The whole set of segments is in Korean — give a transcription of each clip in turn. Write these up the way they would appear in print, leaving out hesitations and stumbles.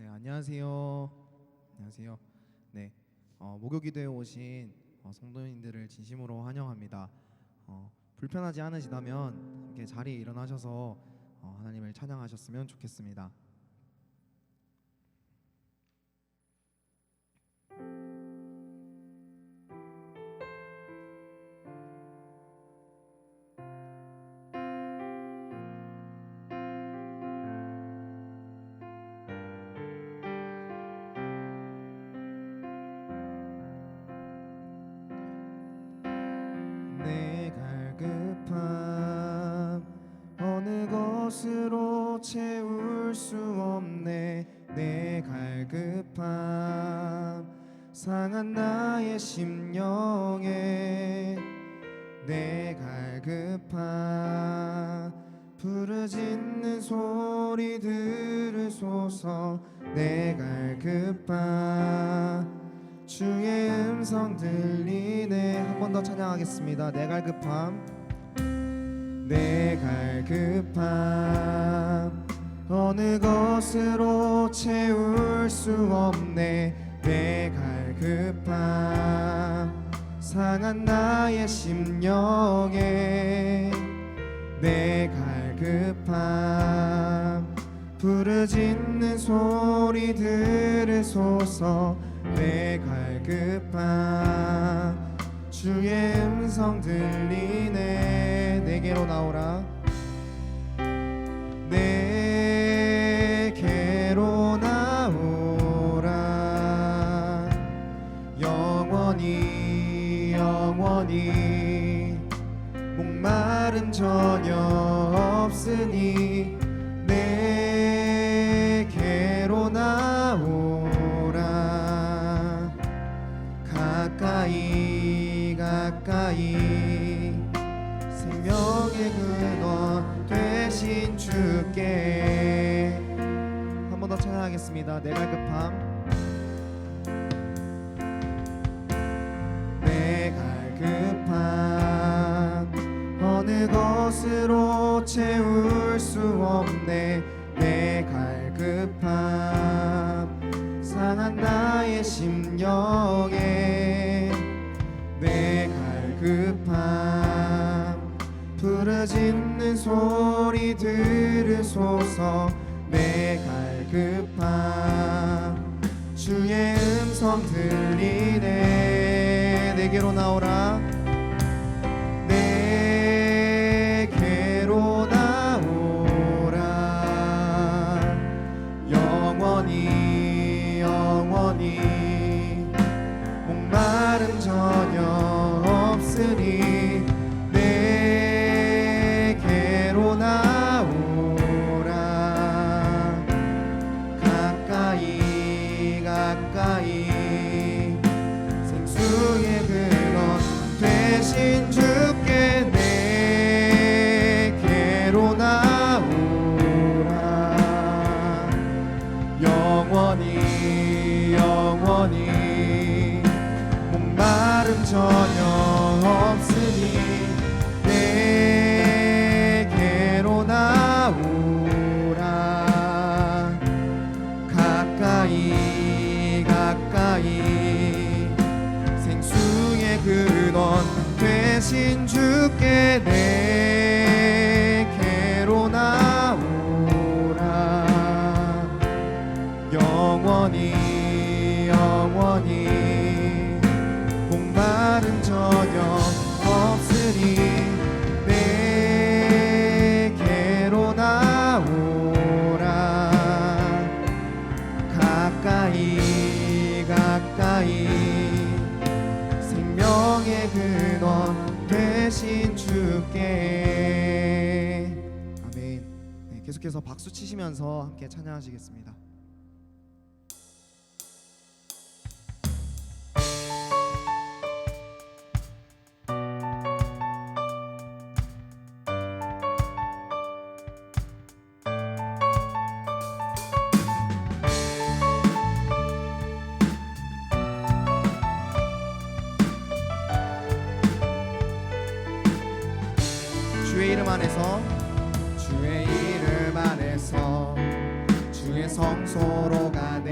네, 안녕하세요. 안녕하세요. 네, 목요기도에 오신 성도님들을 진심으로 환영합니다. 불편하지 않으시다면 함께 자리에 일어나셔서 하나님을 찬양하셨으면 좋겠습니다. 내 갈급함 어느 것으로 채울 수 없네. 내 갈급함 상한 나의 심령에 내 갈급함 부르짖는 소리 들으소서. 내 갈급함 주의 음성 들리네. 한 번 더 찬양하겠습니다. 내 갈급함 내 갈급함 어느 것으로 채울 수 없네. 내 갈급함 상한 나의 심령에 내 갈급함 부르짖는 소리 들으소서. 내 갈급함 주의 음성 들리네. 내게로 나오라. 내게로 나오라. 영원히 영원히 목마름 전혀 없으니 내게로 나오라. 가까이 가까이 생명의 근원 되신 주께. 한 번 더 찬양하겠습니다. 내 갈급함 내 갈급함 어느 것으로 채울 수 없네. 내 갈급함 상한 나의 심령에 내 갈급함 부르짖는 소리 들으소서. 내 갈급함 주의 음성 들리네. 내게로 나오라. 내게로 나오라. 영원히 영원히 목마름 전혀 없으니 내게로 나오라. 가까이 가까이 생수의 근원 되신 주께 내게로 나오라. 영원히 영원히 목마름 전혀 없으니 내게로 나오라. 가까이 가까이 생수의 근원 되신 주께 내게로 나오라. 영원히 영원히 목마름 전혀 없으니 내게로 나오라. 가까이 가까이 생명의 근원 되신 주께. 아멘. 네, 계속해서 박수 치시면서 함께 찬양하시겠습니다. 주의 이름 안에서 주의 이름 안에서 주의 성소로 가는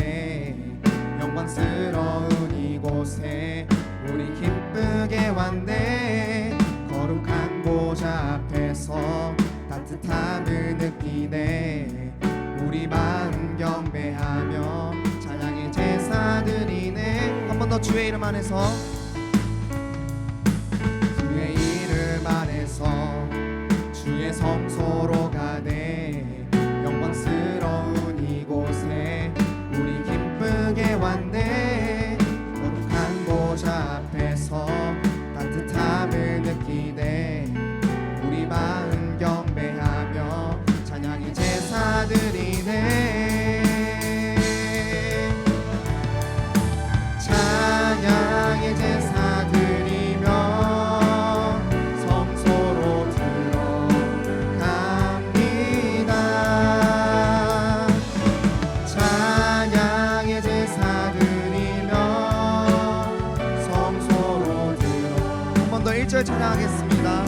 주의 이름 안에서, 주의 이름 안에서 주의 성소로 가네. 영광스러운 이곳에 우리 기쁘게 왔네. 거룩한 보좌 앞에서 따뜻함을 느끼네. 우리 마음 경배하며 찬양의 제사 드리네. 찬양의 제사 드리며 성소로 들어갑니다. 찬양의 제사 드리며 성소로 들어. 한 번 더 1절 찬양하겠습니다.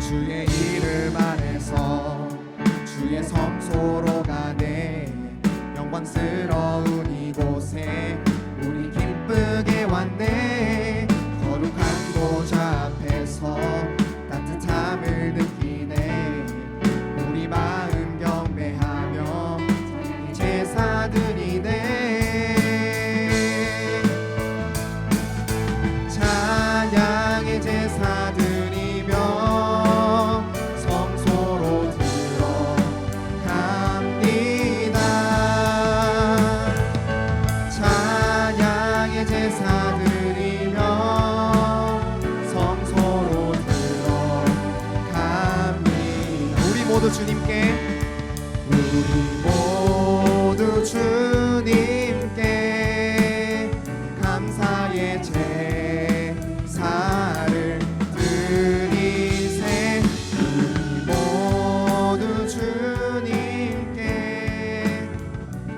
주의 이름 안에서 주의 성소로 가네. 영광스러운 이곳에 우리 기쁘게 왔네. 거룩한 보좌 앞에서 따뜻함을 느끼네. 우리 마음 경배하며 제사 드리네. 찬양의 제사 드리며 성소로 들어갑니다. 찬양의 제사 드리며 성소로 들어갑니다. 우리 모두 주님께, 우리 모두 주님께 감사의 제사를 드리세. 우리 모두 주님께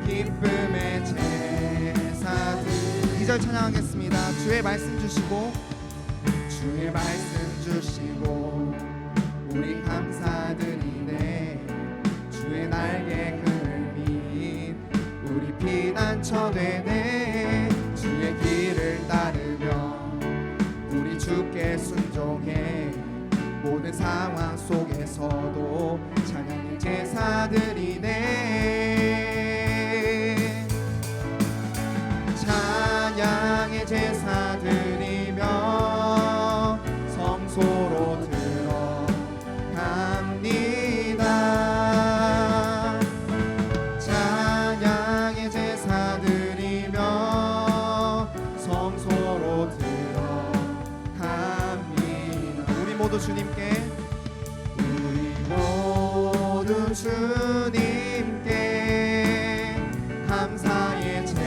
기쁨의 제사 드리세. 2절 찬양하겠습니다. 주의 말씀 주시고, 주의 말씀 주시고 우리 감사드리네. 주의 날개 그늘 밑 우리 피난처 되네. 주의 길을 따르며 우리 주께 순종해. 모든 상황 속에서도 찬양의 제사 드리네. 찬양의 제사 드리며 성소로 들어갑니다. 찬양의 제사 드리며 성소로 들어갑니다. 우리 모두 주님께, 우리 모두 주님께 감사의 제사를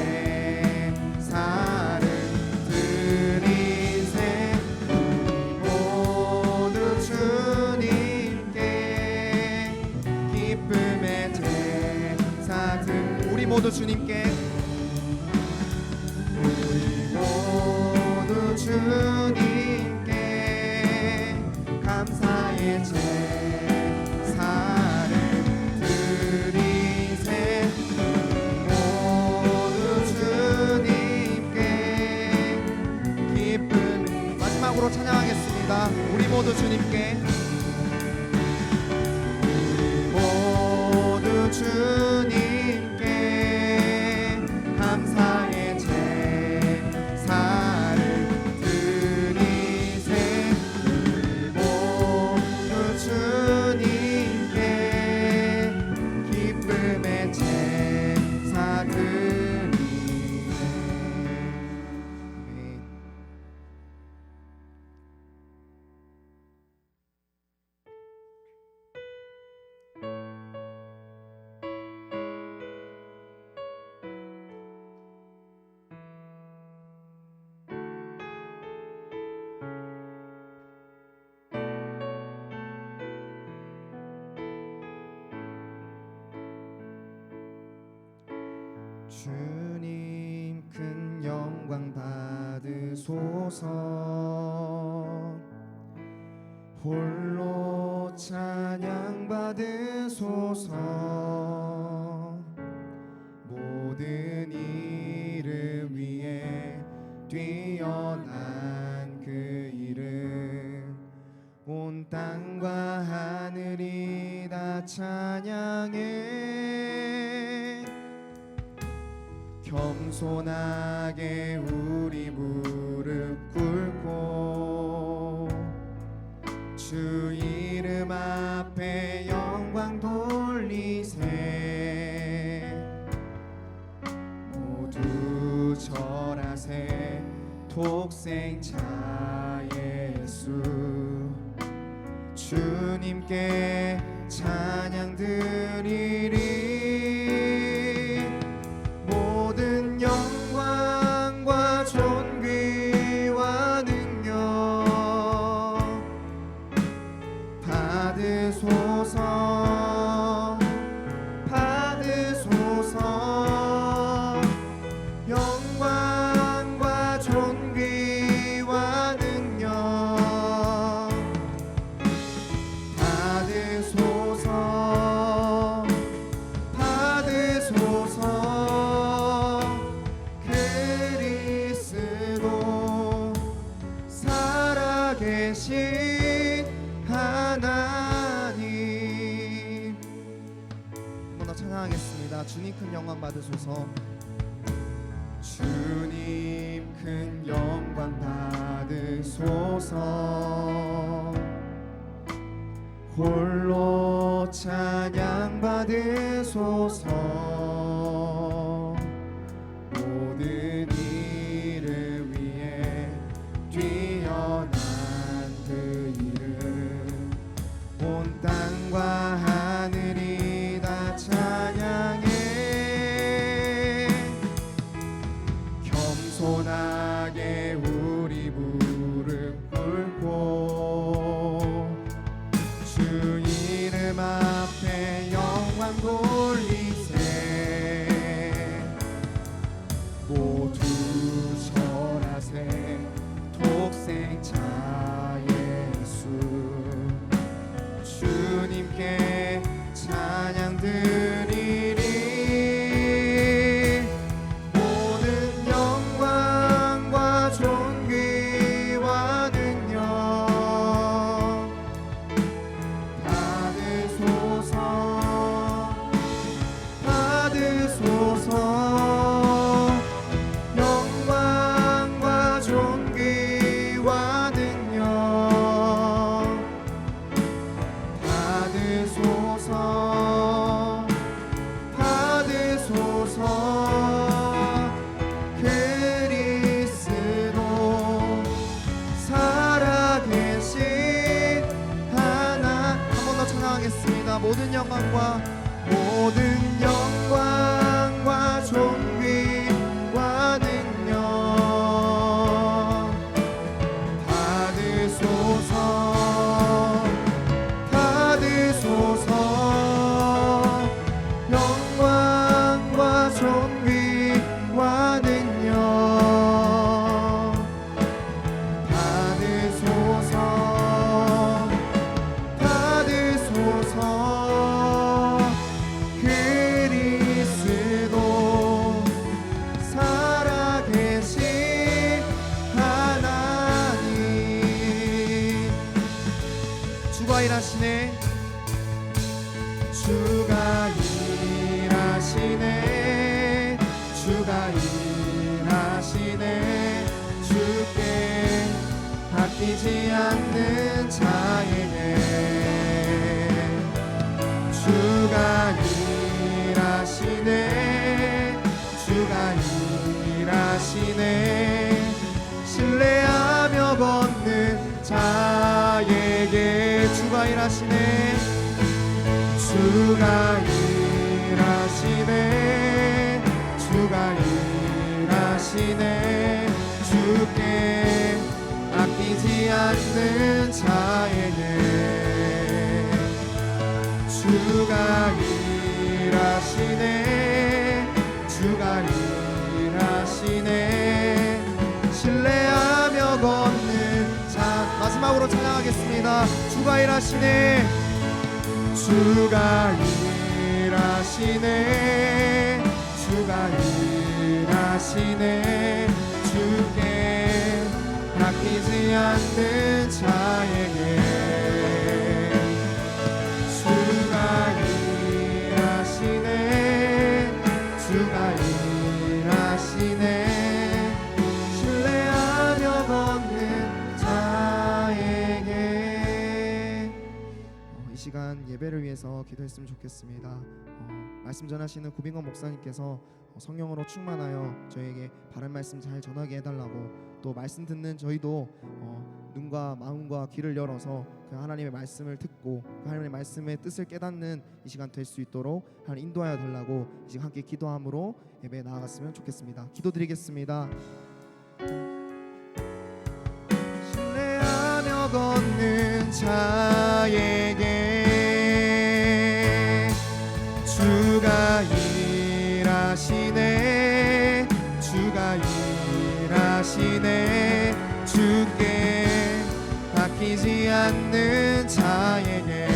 드리세. 우리 모두 주님께 기쁨의 제사 드리세. 우리 모두 주님께, 우리 모두 주님께 감사의 제사를 드리세. 모두 주님께 기쁨. 마지막으로 찬양하겠습니다. 우리 모두 주님께, 우리 모두 주님께 감사의 제사를 드리세. 우리 모두 주님께 기쁨의 제사 드리네. 주님 큰 영광 받으소서. 홀로 찬양 받으소서. 모든 이름 위에 뛰어난 그 이름, 온 땅과 하늘이 다 찬양해. 겸손하게 우리 무릎 꿇고 주 이름 앞에 영광 돌리세. 모두 절하세 독생자 예수. 주님께 찬양 드리리. 모든 영광과 존귀와 능력 받으소서. 받으소서. 영광과 존귀와 능력 받으소서. 받으소서. 그리스도 살아계신 하나님. 한 번 더 찬양하겠습니다. 주님 큰 영광 받으소서. 주님 큰 영광 받으소서. 홀로 찬양 받으소서. 모든 이름 위에 뛰어난 그 이름. 온 땅과 하늘이 다 찬양해. 겸손하게 우리 무릎 꿇고 주 이름 앞에 영광 돌리세. 모두 절하세 독생자 예수. 주님께 찬양 드리리. 모든 영광과 존귀와 능력 받으소서. 받으소서. 영광과 존귀와 능력 받으소서. 받으소서. 그리스도 살아계신 하나. 한 번 더 찬양하겠습니다. 모든 영광과 존귀와 능력 받으소서. 받으소서. 영광과 존귀와 능력 받으소서. 받으소서. 그리스도 살아계신 하나님. 주가 일하시네. 주가 일하시네. 주가 일하시네. 주께 바뀌지 않는 자에게 주가 일하시네. 주가 일하시네. 신뢰하며 걷는 자에게 주가 일하시네. 주가 일하시네. 주가 일하시네. 주께 아끼지 않는 자에게 주가 일하시네. 주가 일하시네. 신뢰하며 걷는 자. 마지막으로 찬양하겠습니다. 주가 일하시네. 주가 일하시네. 주가 일하시네. 주께 바뀌지 않는 자에게 주가 일하시네. 주가 일하시네. 됐으면 좋겠습니다. 말씀 전하시는 고빙건 목사님께서 성령으로 충만하여 저에게 바른 말씀 잘 전하게 해달라고, 또 말씀 듣는 저희도 눈과 마음과 귀를 열어서 그 하나님의 말씀을 듣고 그 하나님의 말씀의 뜻을 깨닫는 이 시간 될 수 있도록 하나님 인도하여 달라고 이 시간 함께 기도함으로 예배에 나아갔으면 좋겠습니다. 기도드리겠습니다. 신뢰하며 걷는 자에게 주가 일하시네, 주가 일하시네. 주께 바뀌지 않는 자에게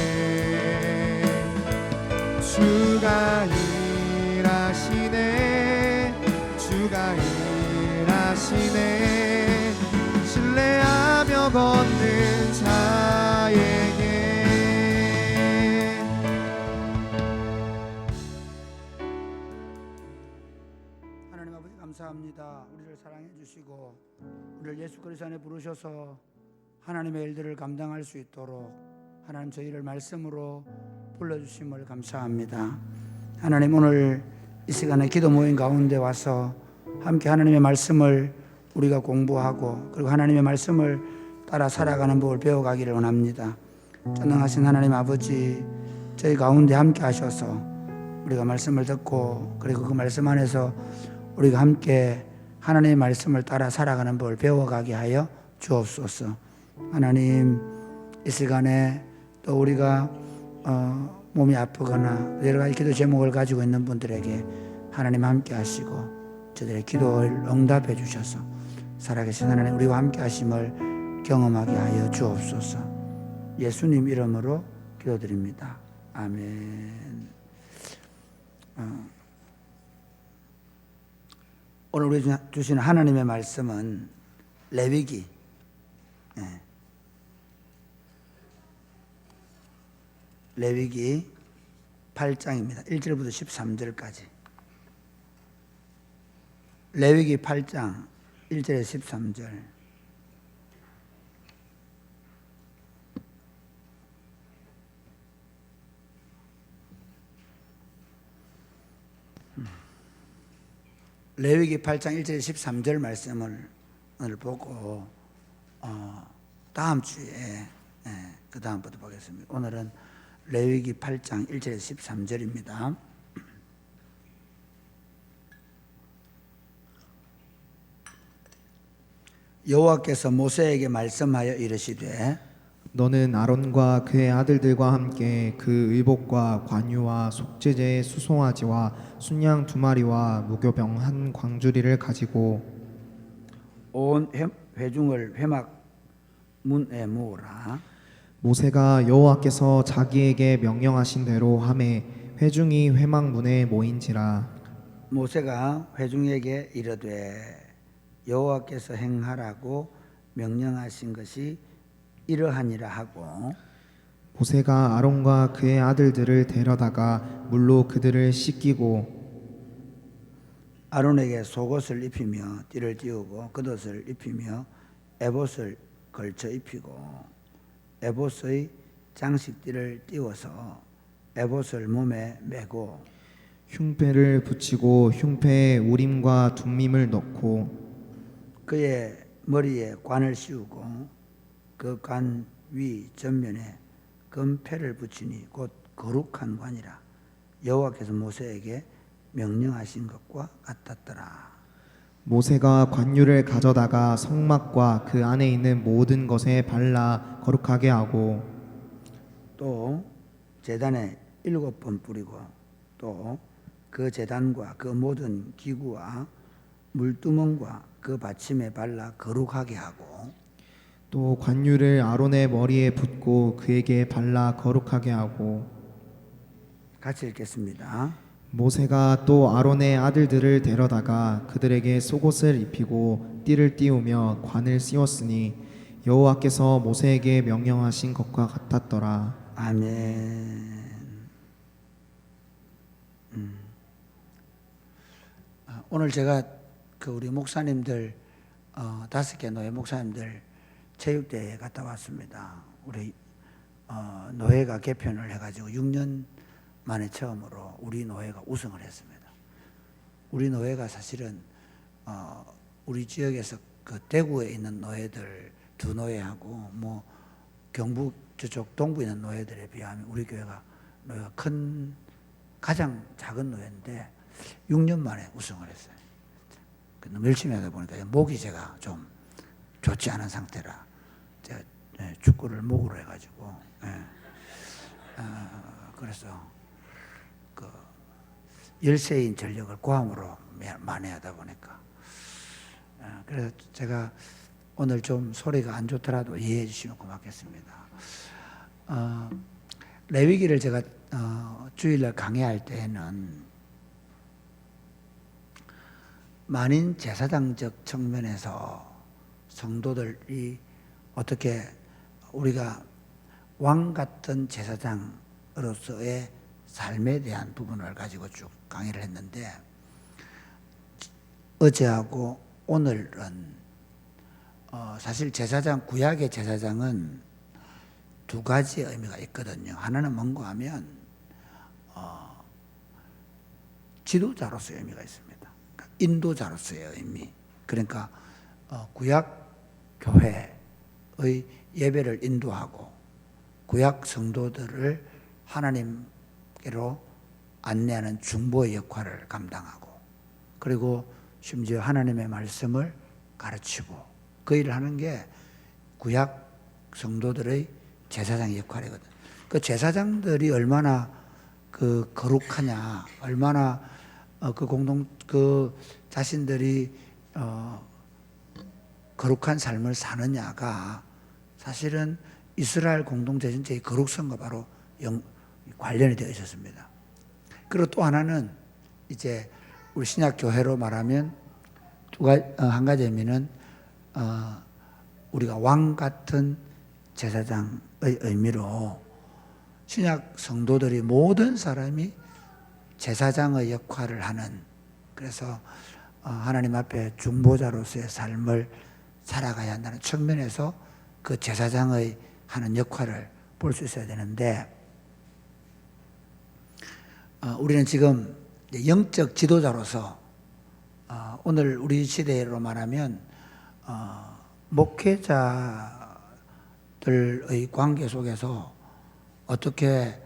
주가 일하시네, 주가 일하시네. 신뢰하며 걷는 자에게. 하나님 아버지 감사합니다. 우리를 사랑해 주시고 우리를 예수 그리스도 안에 부르셔서 하나님의 일들을 감당할 수 있도록 하나님 저희를 말씀으로 불러주심을 감사합니다. 하나님 오늘 이 시간에 기도 모임 가운데 와서 함께 하나님의 말씀을 우리가 공부하고 그리고 하나님의 말씀을 따라 살아가는 법을 배워가기를 원합니다. 전능하신 하나님 아버지, 저희 가운데 함께 하셔서 우리가 말씀을 듣고 그리고 그 말씀 안에서 우리가 함께 하나님의 말씀을 따라 살아가는 법을 배워가게 하여 주옵소서. 하나님 이 시간에 또 우리가 몸이 아프거나 여러 가지 기도 제목을 가지고 있는 분들에게 하나님 함께 하시고 저들의 기도를 응답해 주셔서 살아계신 하나님 우리와 함께 하심을 경험하게 하여 주옵소서. 예수님 이름으로 기도드립니다. 아멘. 오늘 우리 주시는 하나님의 말씀은 레위기 레위기 8장입니다. 1절부터 13절까지. 레위기 8장 1절에 13절. 레위기 8장 1절에 13절 말씀을 오늘 보고 다음 주에 그 다음부터 보겠습니다. 오늘은 레위기 8장 1절에 13절입니다. 여호와께서 모세에게 말씀하여 이르시되 너는 아론과 그의 아들들과 함께 그 의복과 관유와 속죄제의 수송아지와 순양 2마리와 무교병 1광주리를 가지고 온 회중을 회막 문에 모으라. 모세가 여호와께서 자기에게 명령하신 대로 하매 회중이 회막 문에 모인지라. 모세가 회중에게 이르되 여호와께서 행하라고 명령하신 것이 이러하니라 하고 모세가 아론과 그의 아들들을 데려다가 물로 그들을 씻기고 아론에게 속옷을 입히며 띠를 띄우고 겉옷을 입히며 에봇을 걸쳐 입히고 에봇의 장식띠를 띄워서 에봇을 몸에 메고 흉패를 붙이고 흉패에 우림과 둠밈을 넣고 그의 머리에 관을 씌우고 그 관 위 전면에 금패를 붙이니 곧 거룩한 관이라. 여호와께서 모세에게 명령하신 것과 같았더라. 모세가 관유를 가져다가 성막과 그 안에 있는 모든 것에 발라 거룩하게 하고 또 제단에 7번 뿌리고 또 그 제단과 그 모든 기구와 물두멍과 그 받침에 발라 거룩하게 하고 또 관유를 아론의 머리에 붓고 그에게 발라 거룩하게 하고 같이 읽겠습니다. 모세가 또 아론의 아들들을 데려다가 그들에게 속옷을 입히고 띠를 띄우며 관을 씌웠으니 여호와께서 모세에게 명령하신 것과 같았더라. 아멘. 오늘 제가 그 우리 목사님들 5개 노예 목사님들 체육대회에 갔다 왔습니다. 우리 노예가 개편을 해가지고 6년 만에 처음으로 우리 노회가 우승을 했습니다. 우리 노회가 사실은 우리 지역에서 그 대구에 있는 노회들 두 노회하고 뭐 경북 저쪽 동부에 있는 노회들에 비하면 우리 교회가 노회가 큰 가장 작은 노회인데 6년 만에 우승을 했어요. 너무 열심히 하다 보니까 목이 제가 좀 좋지 않은 상태라 제가 축구를 목으로 해가지고 그래서 그 열세인 전력을 고함으로 만회하다 보니까 그래서 제가 오늘 좀 소리가 안 좋더라도 이해해 주시면 고맙겠습니다. 레위기를 제가 주일날 강의할 때에는 만인 제사장적 측면에서 성도들이 어떻게 우리가 왕 같은 제사장으로서의 삶에 대한 부분을 가지고 쭉 강의를 했는데 어제하고 오늘은 사실 제사장 구약의 제사장은 두 가지 의미가 있거든요. 하나는 뭔가 하면 지도자로서의 의미가 있습니다. 그러니까 인도자로서의 의미. 그러니까 구약 교회의 예배를 인도하고 구약 성도들을 하나님께로 안내하는 중보의 역할을 감당하고 그리고 심지어 하나님의 말씀을 가르치고 그 일을 하는 게 구약 성도들의 제사장의 역할이거든. 그 제사장들이 얼마나 그 거룩하냐, 얼마나 그 자신들이 거룩한 삶을 사느냐가 사실은 이스라엘 공동체 전체의 거룩성과 바로 관련이 되어 있었습니다. 그리고 또 하나는 이제 우리 신약 교회로 말하면 한 가지 의미는 우리가 왕 같은 제사장의 의미로 신약 성도들이 모든 사람이 제사장의 역할을 하는 그래서 하나님 앞에 중보자로서의 삶을 살아가야 한다는 측면에서 그 제사장의 하는 역할을 볼 수 있어야 되는데 우리는 지금 영적 지도자로서 오늘 우리 시대로 말하면 목회자들의 관계 속에서 어떻게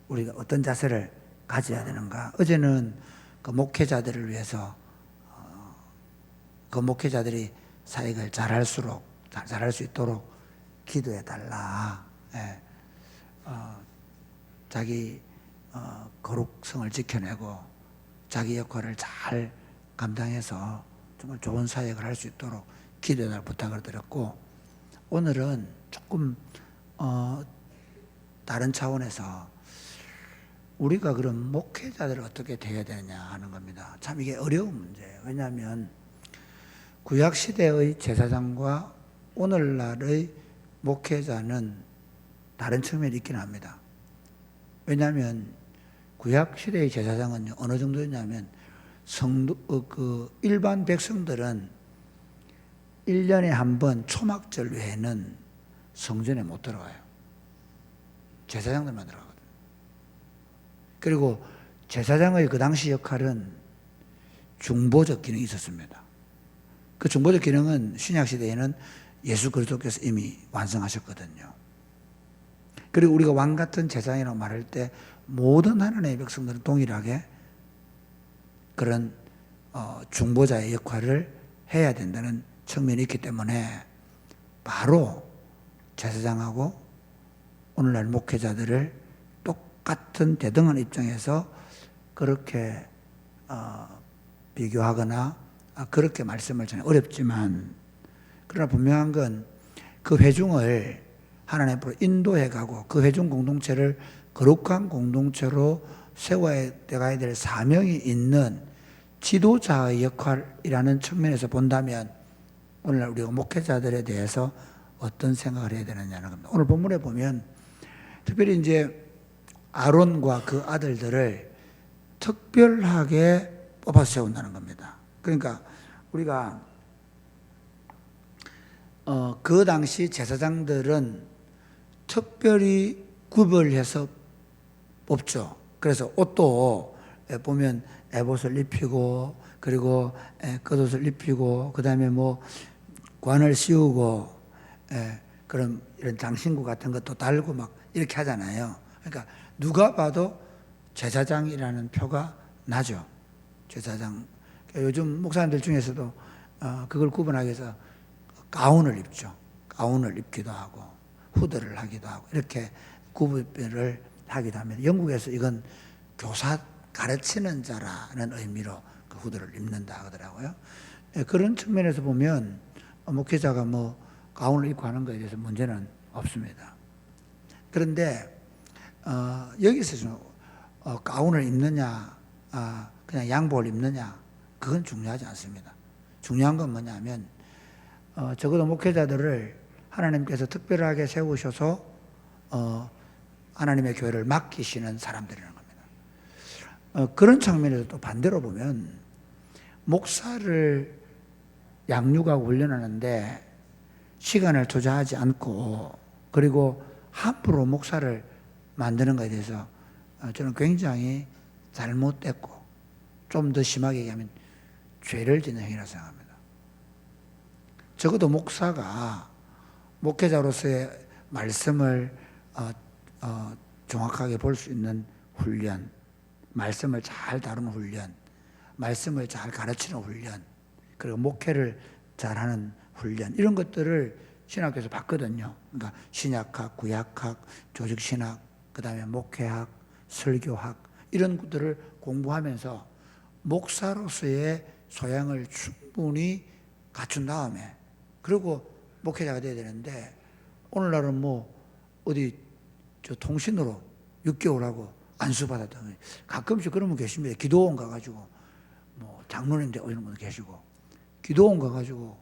우리가 어떤 자세를 가져야 되는가. 어제는 그 목회자들을 위해서 그 목회자들이 사역을 잘할 수 있도록 기도해 달라. 자기 거룩성을 지켜내고 자기 역할을 잘 감당해서 정말 좋은 사역을 할 수 있도록 기도해 달라고 부탁을 드렸고 오늘은 조금 다른 차원에서 우리가 그럼 목회자들을 어떻게 대해야 되느냐 하는 겁니다. 참 이게 어려운 문제예요. 왜냐하면 구약시대의 제사장과 오늘날의 목회자는 다른 측면이 있긴 합니다. 왜냐하면 구약시대의 제사장은 어느 정도였냐면 일반 백성들은 1년에 한 번 초막절 외에는 성전에 못 들어가요. 제사장들만 들어가거든요. 그리고 제사장의 그 당시 역할은 중보적 기능이 있었습니다. 그 중보적 기능은 신약시대에는 예수 그리스도께서 이미 완성하셨거든요. 그리고 우리가 왕 같은 제사장이라고 말할 때 모든 하나님의 백성들은 동일하게 그런 중보자의 역할을 해야 된다는 측면이 있기 때문에 바로 제사장하고 오늘날 목회자들을 똑같은 대등한 입장에서 그렇게 비교하거나 그렇게 말씀을 전해 어렵지만 그러나 분명한 건 그 회중을 하나님 앞으로 인도해 가고 그 회중 공동체를 거룩한 공동체로 세워야 될 사명이 있는 지도자의 역할이라는 측면에서 본다면 오늘날 우리가 목회자들에 대해서 어떤 생각을 해야 되느냐는 겁니다. 오늘 본문에 보면 특별히 이제 아론과 그 아들들을 특별하게 뽑아서 세운다는 겁니다. 그러니까 우리가 그 당시 제사장들은 특별히 구별해서 없죠. 그래서 옷도 보면 에봇을 입히고 그리고 겉옷을 입히고 그다음에 뭐 관을 씌우고 그런 이런 장신구 같은 것도 달고 막 이렇게 하잖아요. 그러니까 누가 봐도 제사장이라는 표가 나죠. 제사장. 요즘 목사님들 중에서도 그걸 구분하기 위해서 가운을 입죠. 가운을 입기도 하고 후드를 하기도 하고 이렇게 구분을 하기도 합니다. 영국에서 이건 교사 가르치는 자라는 의미로 그 후드를 입는다 하더라고요. 그런 측면에서 보면 목회자가 뭐 가운을 입고 하는 것에 대해서 문제는 없습니다. 그런데 여기서 좀 가운을 입느냐 그냥 양복을 입느냐 그건 중요하지 않습니다. 중요한 건 뭐냐면 적어도 목회자들을 하나님께서 특별하게 세우셔서 하나님의 교회를 맡기시는 사람들이라는 겁니다. 그런 측면에서 또 반대로 보면 목사를 양육하고 훈련하는데 시간을 투자하지 않고 그리고 함부로 목사를 만드는 것에 대해서 저는 굉장히 잘못됐고 좀 더 심하게 얘기하면 죄를 짓는 행위라고 생각합니다. 적어도 목사가 목회자로서의 말씀을 정확하게 볼 수 있는 훈련, 말씀을 잘 다루는 훈련, 말씀을 잘 가르치는 훈련, 그리고 목회를 잘하는 훈련 이런 것들을 신학교에서 받거든요. 그러니까 신약학, 구약학, 조직신학, 그 다음에 목회학, 설교학 이런 것들을 공부하면서 목사로서의 소양을 충분히 갖춘 다음에 그리고 목회자가 돼야 되는데 오늘날은 뭐 어디 저 통신으로 6개월하고 안수받았다. 가끔씩 그런 분 계십니다. 기도원 가가지고 뭐 장로님들 이런 분 계시고 기도원 가가지고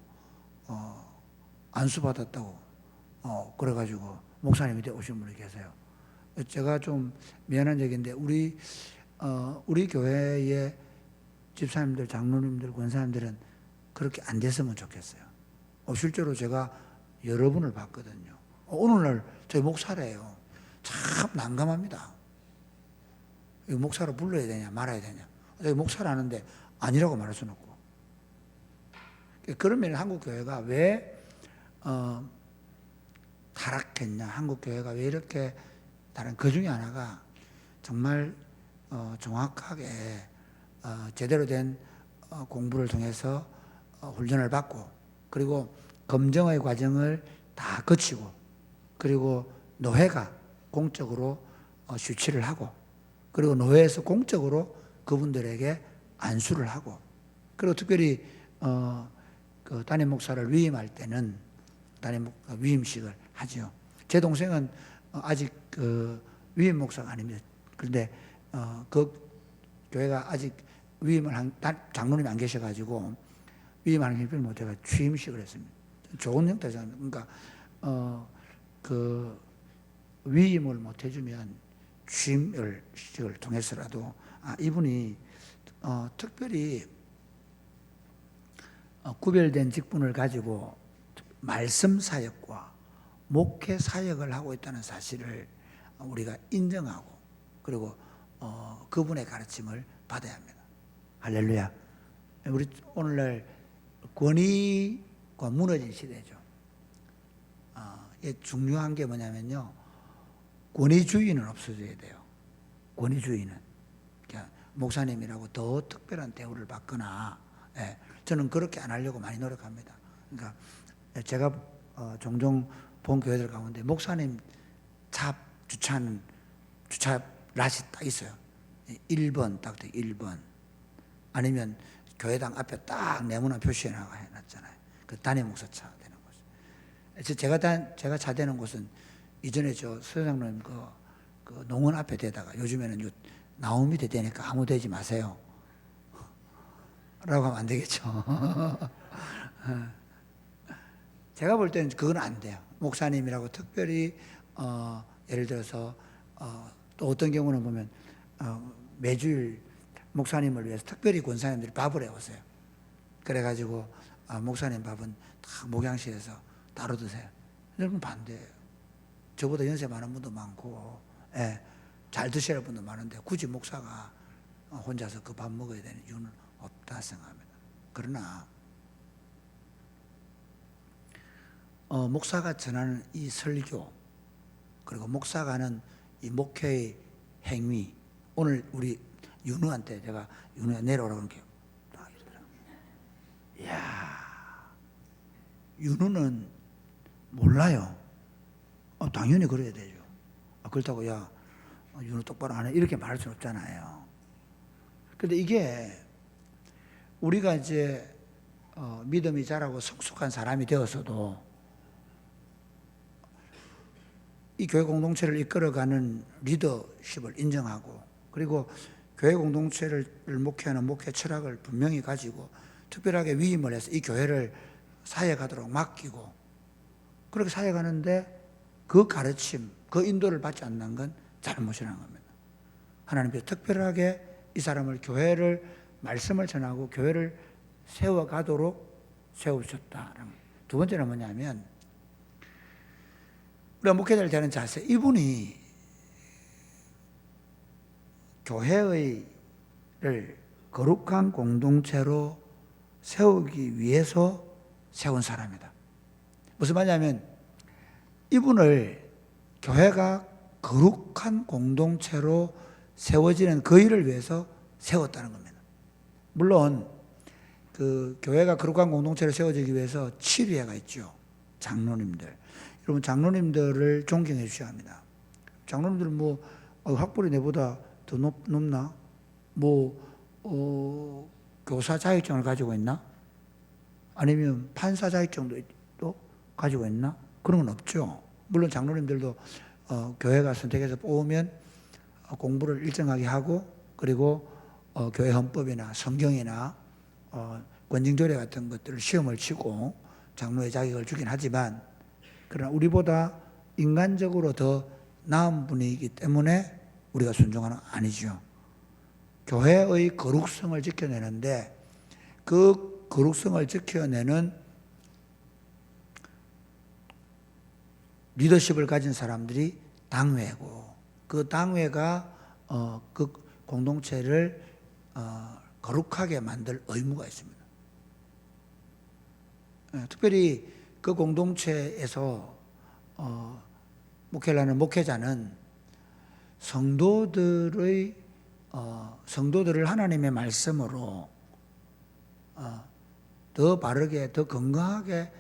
안수받았다고 그래가지고 목사님이 되어 오신 분이 계세요. 제가 좀 미안한 얘기인데 우리 교회의 집사님들, 장로님들, 권사님들은 그렇게 안 됐으면 좋겠어요. 실제로 제가 여러 분을 봤거든요. 오늘날 저희 목사래요. 참 난감합니다. 목사로 불러야 되냐 말아야 되냐. 저희 목사라는데 아니라고 말할 수는 없고. 그러면 한국 교회가 왜 타락했냐, 한국 교회가 왜 이렇게 다른 그 중에 하나가 정말 정확하게 제대로 된 공부를 통해서 훈련을 받고 그리고 검정의 과정을 다 거치고 그리고 노회가 공적으로 주치를 하고 그리고 노회에서 공적으로 그분들에게 안수를 하고 그리고 특별히 그 담임 목사를 위임할 때는 담임 위임식을 하죠. 제 동생은 아직 그 위임 목사가 아닙니다. 그런데 그 교회가 아직 위임을 한 장로님이 안 계셔가지고 위임하는 형편을 못해가 취임식을 했습니다. 좋은 형태잖아요. 그러니까 그 위임을 못 해주면 취임식을 통해서라도 이분이 특별히 구별된 직분을 가지고 말씀 사역과 목회 사역을 하고 있다는 사실을 우리가 인정하고 그리고 그분의 가르침을 받아야 합니다. 할렐루야. 우리 오늘날 권위가 무너진 시대죠. 중요한 게 뭐냐면요. 권위주의는 없어져야 돼요. 권위주의는. 그러니까 목사님이라고 더 특별한 대우를 받거나 저는 그렇게 안 하려고 많이 노력합니다. 그러니까 제가 종종 본 교회들 가운데 목사님 차 주차하는 주차 랏이 딱 있어요. 1번 딱 돼. 1번. 아니면 교회당 앞에 딱 네모난 표시해 놨잖아요. 그 담임 목사 차 되는 곳. 제가 차 되는 곳은 이전에 저 서장로님 그 농원 앞에 대다가 요즘에는 나무 밑에 대니까 아무 되지 마세요. 라고 하면 안 되겠죠. 제가 볼 때는 그건 안 돼요. 목사님이라고 특별히 예를 들어서 또 어떤 경우는 보면 매주일 목사님을 위해서 특별히 권사님들이 밥을 해오세요. 그래가지고 목사님 밥은 다 목양실에서 따로 드세요. 이런 건 반대예요. 저보다 연세 많은 분도 많고 잘 드셔야 할 분도 많은데 굳이 목사가 혼자서 그 밥 먹어야 되는 이유는 없다 생각합니다. 그러나 목사가 전하는 이 설교, 그리고 목사가 하는 이 목회의 행위, 오늘 우리 윤우한테 제가 윤우야 내려오라고 이렇게 딱 이러더라고요. 이야, 윤우는 몰라요. 당연히 그래야 되죠. 그렇다고 야 윤우 똑바로 안 해 이렇게 말할 수는 없잖아요. 근데 이게 우리가 이제 믿음이 자라고 성숙한 사람이 되어서도 이 교회 공동체를 이끌어가는 리더십을 인정하고, 그리고 교회 공동체를 목회하는 목회 철학을 분명히 가지고 특별하게 위임을 해서 이 교회를 사역하도록 맡기고 그렇게 사역하는데 그 가르침, 그 인도를 받지 않는 건 잘못이라는 겁니다. 하나님께서 특별하게 이 사람을 교회를 말씀을 전하고 교회를 세워가도록 세우셨다. 두 번째는 뭐냐면 우리가 목회자를 대하는 자세, 이분이 교회를 거룩한 공동체로 세우기 위해서 세운 사람이다. 무슨 말이냐면 이분을 교회가 거룩한 공동체로 세워지는 그 일을 위해서 세웠다는 겁니다. 물론 그 교회가 거룩한 공동체로 세워지기 위해서 7위회가 있죠. 장로님들. 여러분 장로님들을 존경해 주셔야 합니다. 장로님들은 뭐 학벌이 내보다 더 높나? 교사 자격증을 가지고 있나? 아니면 판사 자격증도 가지고 있나? 그런 건 없죠. 물론 장로님들도 교회가 선택해서 뽑으면 공부를 일정하게 하고, 그리고 교회 헌법이나 성경이나 권징조례 같은 것들을 시험을 치고 장로의 자격을 주긴 하지만, 그러나 우리보다 인간적으로 더 나은 분이기 때문에 우리가 순종하는 건 아니죠. 교회의 거룩성을 지켜내는데 그 거룩성을 지켜내는 리더십을 가진 사람들이 당회고, 그 당회가 그 공동체를 거룩하게 만들 의무가 있습니다. 특별히 그 공동체에서 목회를 하는 목회자는 성도들을 하나님의 말씀으로 더 바르게, 더 건강하게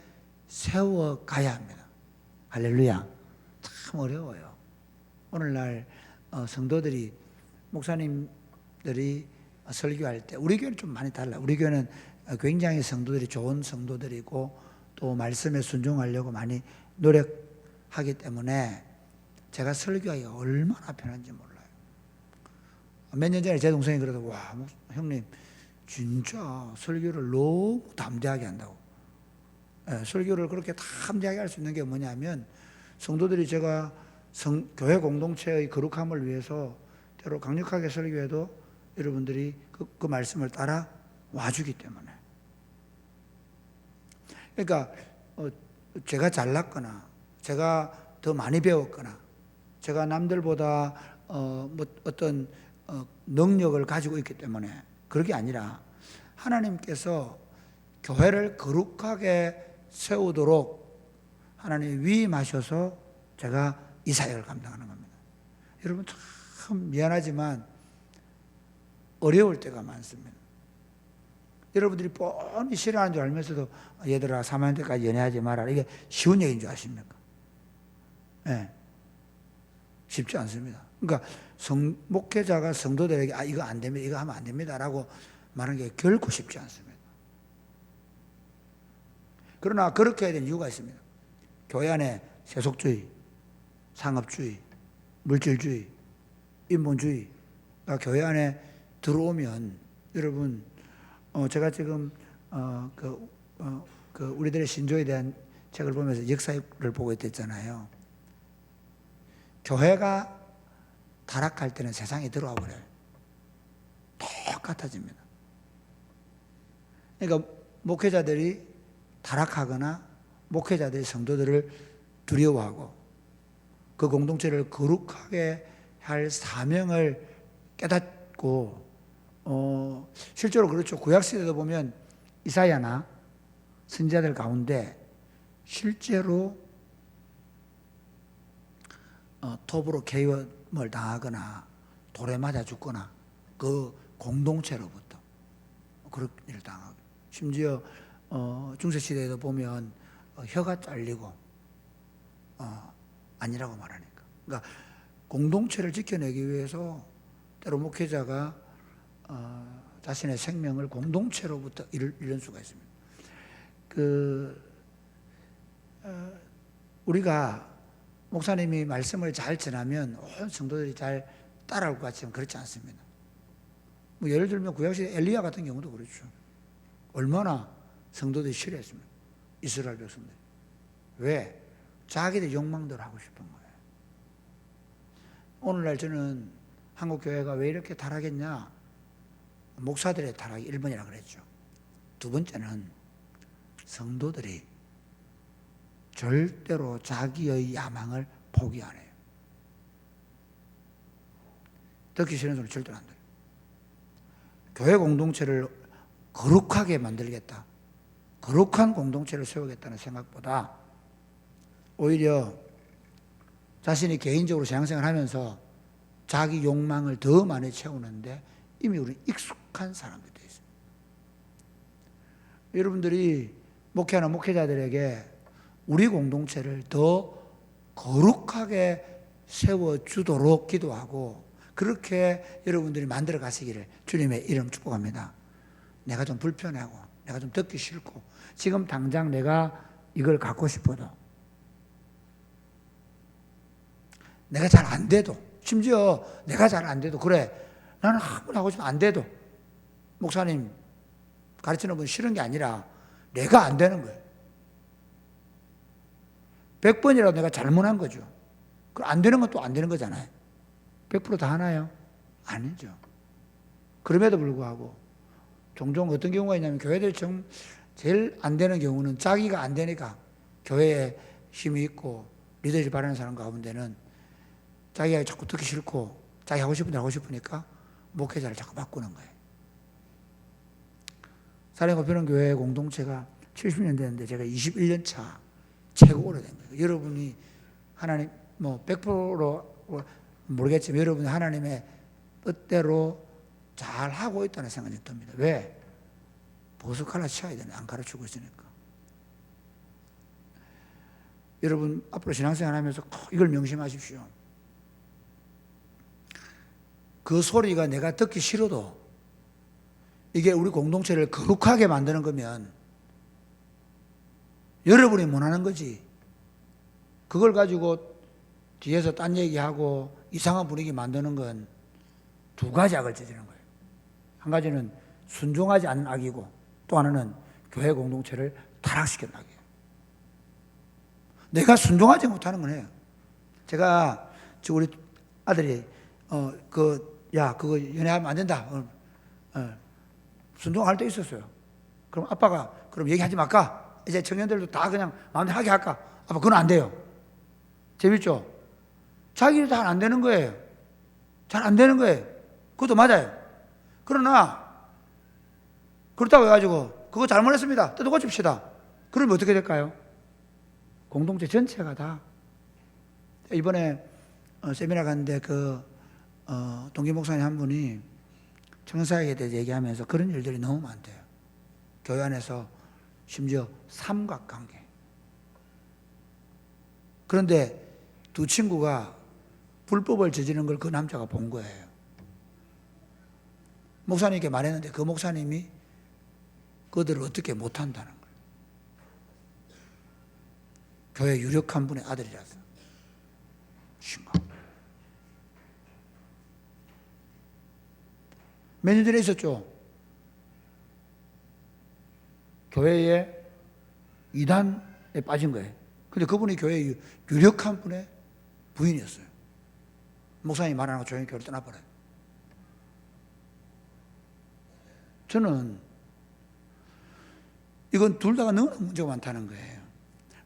세워가야 합니다. 할렐루야. 참 어려워요. 오늘날 성도들이, 목사님들이 설교할 때, 우리 교회는 좀 많이 달라요. 우리 교회는 굉장히 성도들이 좋은 성도들이고 또 말씀에 순종하려고 많이 노력하기 때문에 제가 설교하기가 얼마나 편한지 몰라요. 몇 년 전에 제 동생이 그러더라고. 와, 형님 진짜 설교를 너무 담대하게 한다고. 설교를 그렇게 담대하게 할 수 있는 게 뭐냐면, 성도들이 제가 교회 공동체의 거룩함을 위해서 때로 강력하게 설교해도 여러분들이 그 말씀을 따라 와주기 때문에. 그러니까 제가 잘났거나 제가 더 많이 배웠거나 제가 남들보다 어떤 능력을 가지고 있기 때문에 그런 게 아니라 하나님께서 교회를 거룩하게 세우도록 하나님이 위임하셔서 제가 이 사역을 감당하는 겁니다. 여러분 참 미안하지만 어려울 때가 많습니다. 여러분들이 뻔히 싫어하는 줄 알면서도 얘들아 3년 때까지 연애하지 마라, 이게 쉬운 얘기인 줄 아십니까? 네. 쉽지 않습니다. 그러니까 목회자가 성도들에게 이거 안 됩니다, 이거 하면 안 됩니다 라고 말하는 게 결코 쉽지 않습니다. 그러나 그렇게 해야 되는 이유가 있습니다. 교회 안에 세속주의, 상업주의, 물질주의, 인본주의가 교회 안에 들어오면, 여러분 제가 지금 우리들의 신조에 대한 책을 보면서 역사를 보고 있었잖아요. 교회가 타락할 때는 세상이 들어와 버려요. 똑같아집니다. 그러니까 목회자들이 타락하거나 목회자들이 성도들을 두려워하고 그 공동체를 거룩하게 할 사명을 깨닫고 실제로 그렇죠. 구약 시대도 보면 이사야나 선지자들 가운데 실제로 톱으로 계엄을 당하거나 돌에 맞아 죽거나 그 공동체로부터 그런 일을 당하고, 심지어 중세 시대에도 보면 혀가 잘리고 아니라고 말하니까, 그러니까 공동체를 지켜내기 위해서 때로 목회자가 자신의 생명을 공동체로부터 잃는 수가 있습니다. 우리가 목사님이 말씀을 잘 전하면 온 성도들이 잘 따라올 것 같지만 그렇지 않습니다. 뭐 예를 들면 구약시대 엘리야 같은 경우도 그렇죠. 얼마나 성도들이 싫어했습니다. 이스라엘 백성들. 왜? 자기들 욕망대로 하고 싶은 거예요. 오늘날 저는 한국 교회가 왜 이렇게 타락했냐? 목사들의 타락이 1번이라 그랬죠. 두 번째는 성도들이 절대로 자기의 야망을 포기 안 해요. 듣기 싫은 소리 절대로 안 들어요. 교회 공동체를 거룩하게 만들겠다, 거룩한 공동체를 세우겠다는 생각보다 오히려 자신이 개인적으로 신앙생활을 하면서 자기 욕망을 더 많이 채우는데 이미 우리는 익숙한 사람들이 되어 있습니다. 여러분들이 목회하는 목회자들에게 우리 공동체를 더 거룩하게 세워주도록 기도하고 그렇게 여러분들이 만들어 가시기를 주님의 이름 축복합니다. 내가 좀 불편하고 내가 좀 듣기 싫고 지금 당장 내가 이걸 갖고 싶어도 내가 잘 안 돼도, 심지어 내가 잘 안 돼도, 그래 나는 한번 하고 싶으면 안 돼도 목사님 가르치는 분 싫은 게 아니라 내가 안 되는 거예요. 100번이라도 내가 잘못한 거죠. 그럼 안 되는 건 또 안 되는 거잖아요. 100%다 하나요? 아니죠. 그럼에도 불구하고 종종 어떤 경우가 있냐면 교회들이 제일 안 되는 경우는 자기가 안 되니까 교회에 힘이 있고 리더십 바라는 사람 가운데는 자기가 자꾸 듣기 싫고 자기 하고 싶은 대로 하고 싶으니까 목회자를 자꾸 바꾸는 거예요. 사랑의 교회 공동체가 70년 됐는데 제가 21년 차 최고 오래된 거예요. 여러분이 하나님 100% 모르겠지만 여러분이 하나님의 뜻대로 잘 하고 있다는 생각이 듭니다. 왜? 보석하나 쳐야 되네. 안 가르치고 있으니까. 여러분 앞으로 신앙생활 하면서 이걸 명심하십시오. 그 소리가 내가 듣기 싫어도 이게 우리 공동체를 거룩하게 만드는 거면 여러분이 원하는 거지. 그걸 가지고 뒤에서 딴 얘기하고 이상한 분위기 만드는 건 두 가지 악을 저지르는 거예요. 한 가지는 순종하지 않는 악이고 또 하나는 교회 공동체를 타락시키는 악이에요. 내가 순종하지 못하는 거네요. 제가 우리 아들이 그거 연애하면 안 된다. 순종할 때 있었어요. 그럼 아빠가 그럼 얘기하지 말까? 이제 청년들도 다 그냥 마음대로 하게 할까? 아빠 그건 안 돼요. 재밌죠? 자기는 잘 안 되는 거예요. 잘 안 되는 거예요. 그것도 맞아요. 그러나 그렇다고 해가지고 그거 잘못했습니다. 뜯어 고칩시다. 그러면 어떻게 될까요? 공동체 전체가 다. 이번에 세미나 갔는데 동기 목사님 한 분이 청사에 대해서 얘기하면서 그런 일들이 너무 많대요. 교회 안에서 심지어 삼각관계. 그런데 두 친구가 불법을 저지르는 걸 그 남자가 본 거예요. 목사님께 말했는데 그 목사님이 그들을 어떻게 못한다는 거예요. 교회 유력한 분의 아들이라서. 심각. 몇 년 전에 있었죠. 교회에 이단에 빠진 거예요. 근데 그분이 교회의 유력한 분의 부인이었어요. 목사님이 말하는 거 조용히 교회를 떠나버려요. 저는 이건 둘 다가 너무 문제가 많다는 거예요.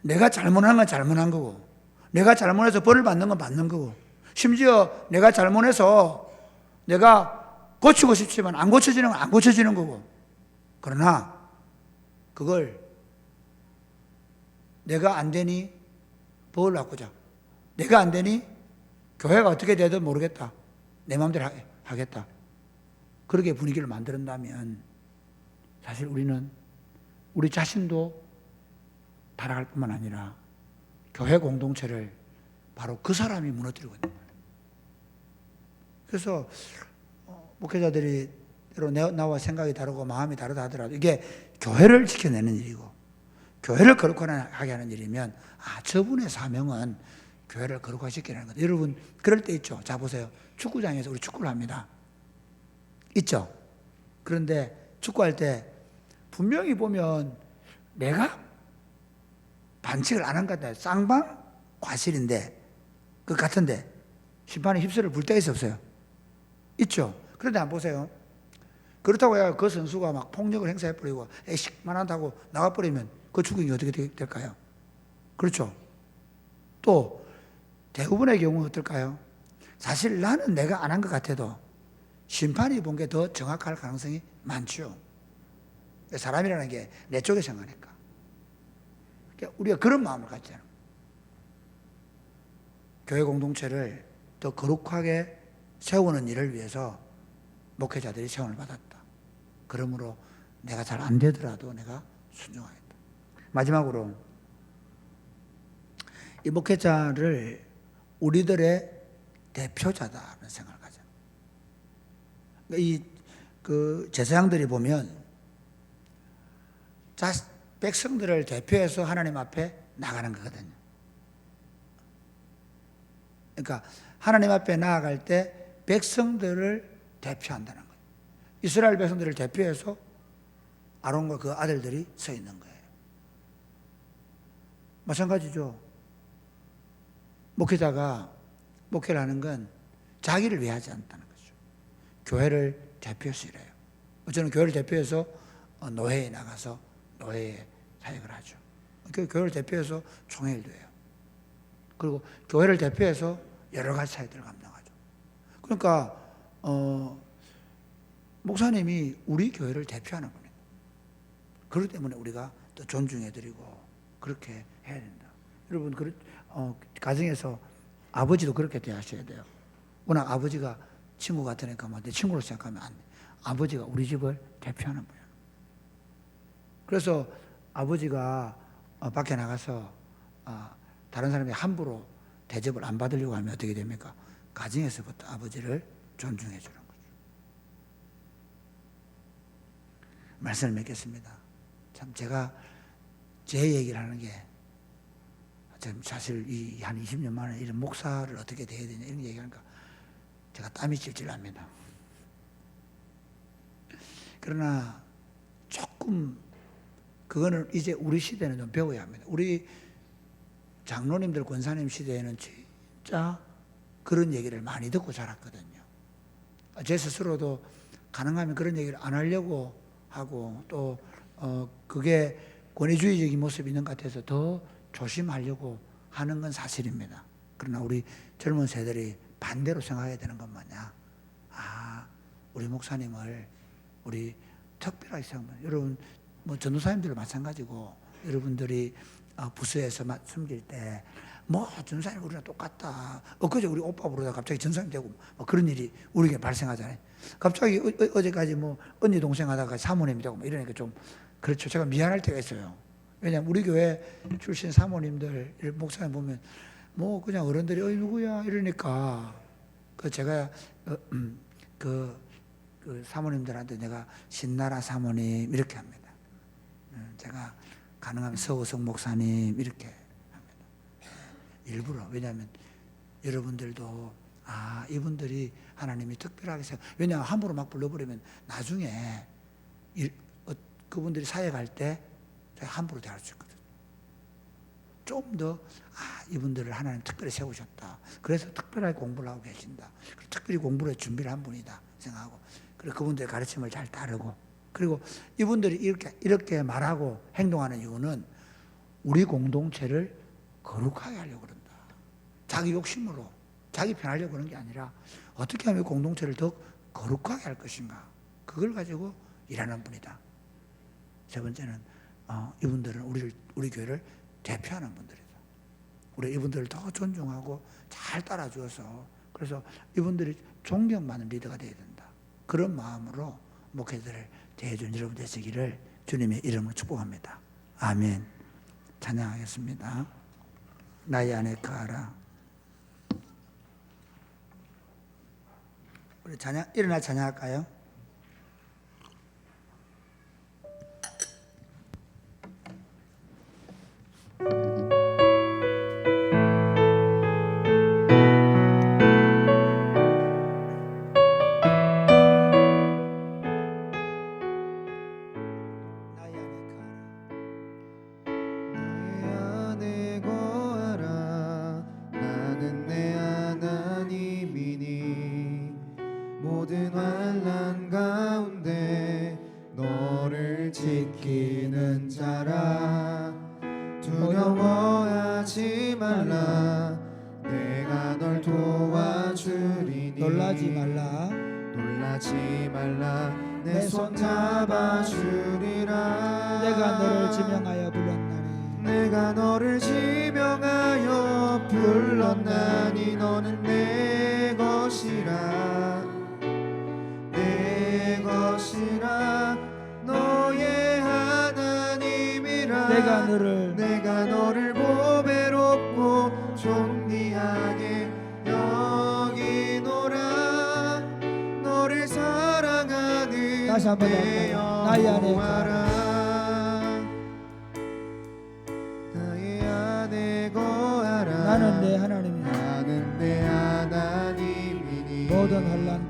내가 잘못한 건 잘못한 거고 내가 잘못해서 벌을 받는 건 받는 거고 심지어 내가 잘못해서 내가 고치고 싶지만 안 고쳐지는 건 안 고쳐지는 거고, 그러나 그걸 내가 안 되니 법을 바꾸자, 내가 안 되니 교회가 어떻게 되든 모르겠다, 내 마음대로 하겠다, 그렇게 분위기를 만든다면 사실 우리는 우리 자신도 타락할 뿐만 아니라 교회 공동체를 바로 그 사람이 무너뜨리고 있는 거예요. 그래서 목회자들이 나와 생각이 다르고 마음이 다르다 하더라도 이게 교회를 지켜내는 일이고 교회를 거룩하게 하는 일이면, 저분의 사명은 교회를 거룩화시키는 거다. 여러분 그럴 때 있죠. 자 보세요. 축구장에서 우리 축구를 합니다. 있죠. 그런데 축구할 때 분명히 보면 내가 반칙을 안 한 것 같아요. 쌍방 과실인데 그 같은데 심판이 휩쓸을 불 때가 없어요. 있죠. 그런데 안 보세요. 그렇다고 해야 그 선수가 막 폭력을 행사해버리고 에이식만 한다고 나가버리면 그 축구경기 어떻게 될까요? 그렇죠. 또 대부분의 경우는 어떨까요? 사실 나는 내가 안 한 것 같아도 심판이 본 게 더 정확할 가능성이 많죠. 사람이라는 게 내 쪽에 생각하니까. 그러니까 우리가 그런 마음을 갖잖아요. 교회 공동체를 더 거룩하게 세우는 일을 위해서 목회자들이 세움을 받았다. 그러므로 내가 잘 안 되더라도 내가 순종하겠다. 마지막으로 이 목회자를 우리들의 대표자다라는 생각을 가져요. 그 제사장들이 보면 백성들을 대표해서 하나님 앞에 나가는 거거든요. 그러니까 하나님 앞에 나아갈 때 백성들을 대표한다는 거예요. 이스라엘 백성들을 대표해서 아론과 그 아들들이 서 있는 거예요. 마찬가지죠. 목회자가 목회를 하는 건 자기를 위해 하지 않다는 거죠. 교회를 대표해서 일해요. 저는 교회를 대표해서 노회에 나가서 노회에 사역을 하죠. 교회를 대표해서 총회일도 해요. 그리고 교회를 대표해서 여러 가지 사역들을 감당하죠. 그러니까 목사님이 우리 교회를 대표하는 겁니다. 그렇기 때문에 우리가 또 존중해드리고 그렇게 해야 된다. 여러분 가정에서 아버지도 그렇게 대하셔야 돼요. 워낙 아버지가 친구 같으니까 내 친구로 생각하면 안 돼. 아버지가 우리 집을 대표하는 거예요. 그래서 아버지가 밖에 나가서 다른 사람이 함부로 대접을 안 받으려고 하면 어떻게 됩니까? 가정에서부터 아버지를 존중해 주는 거죠. 말씀을 맺겠습니다. 참 제가 제 얘기를 하는 게 사실 한 20년 만에 이런 목사를 어떻게 돼야 되냐 이런 얘기하니까 제가 땀이 찔찔 납니다. 그러나 조금 그거는 이제 우리 시대는 좀 배워야 합니다. 우리 장로님들 권사님 시대에는 진짜 그런 얘기를 많이 듣고 자랐거든요. 제 스스로도 가능하면 그런 얘기를 안 하려고 하고 또 그게 권위주의적인 모습이 있는 것 같아서 더 조심하려고 하는 건 사실입니다. 그러나 우리 젊은 세대들이 반대로 생각해야 되는 것 마냥 우리 목사님을 우리 특별하게 생각합니다. 여러분 전도사님들도 마찬가지고 여러분들이 부서에서 숨길 때 전도사님 우리랑 똑같다. 엊그제 우리 오빠 부르다가 갑자기 전사님 되고 그런 일이 우리에게 발생하잖아요. 갑자기 어제까지 언니 동생 하다가 사모님이 되고 이러니까 좀 그렇죠. 제가 미안할 때가 있어요. 왜냐하면 우리 교회 출신 사모님들 목사님 보면 그냥 어른들이 누구야 이러니까 제가 그 사모님들한테 내가 신나라 사모님 이렇게 합니다. 제가 가능하면 서우성 목사님 이렇게 합니다. 일부러. 왜냐하면 여러분들도 이분들이 하나님이 특별하게 왜냐하면 함부로 막 불러버리면 나중에 그분들이 사역할 때 함부로 대할 수 있거든요. 좀 더 이분들을 하나님 특별히 세우셨다. 그래서 특별하게 공부를 하고 계신다. 특별히 공부를 준비를 한 분이다 생각하고 그리고 그분들의 가르침을 잘 따르고 그리고 이분들이 이렇게 말하고 행동하는 이유는 우리 공동체를 거룩하게 하려고 그런다. 자기 욕심으로 자기 편하려고 그런 게 아니라 어떻게 하면 공동체를 더 거룩하게 할 것인가, 그걸 가지고 일하는 분이다. 세 번째는 이분들은 우리 교회를 대표하는 분들이다. 우리 이분들을 더 존중하고 잘 따라주어서, 그래서 이분들이 존경받는 리더가 되어야 된다. 그런 마음으로 목회자들을 대해준 여러분 되시기를 주님의 이름으로 축복합니다. 아멘. 찬양하겠습니다. 나의 안에 거하라. 우리 일어나 찬양할까요? 모든 환난 가운데 너를 지키는 자라. 두려워하지 말라. 내가 널 도와주리니. 놀라지 말라. 놀라지 말라. 내 손 잡아주리라. 내가 너를 지명하여 불렀나니. 내가 너를 지명하여 불렀나니. 너는 내 것이라. 내 것이라. 너의 하나님이라. 내가 너를 보배롭고 존귀하게 여기노라. 너를 사랑하는 다시 한번 내 나의 안에 여호와라. 나의 안에 거하라. 나는 내 하나님이니. 나는 내 하나님이니. 모든 환난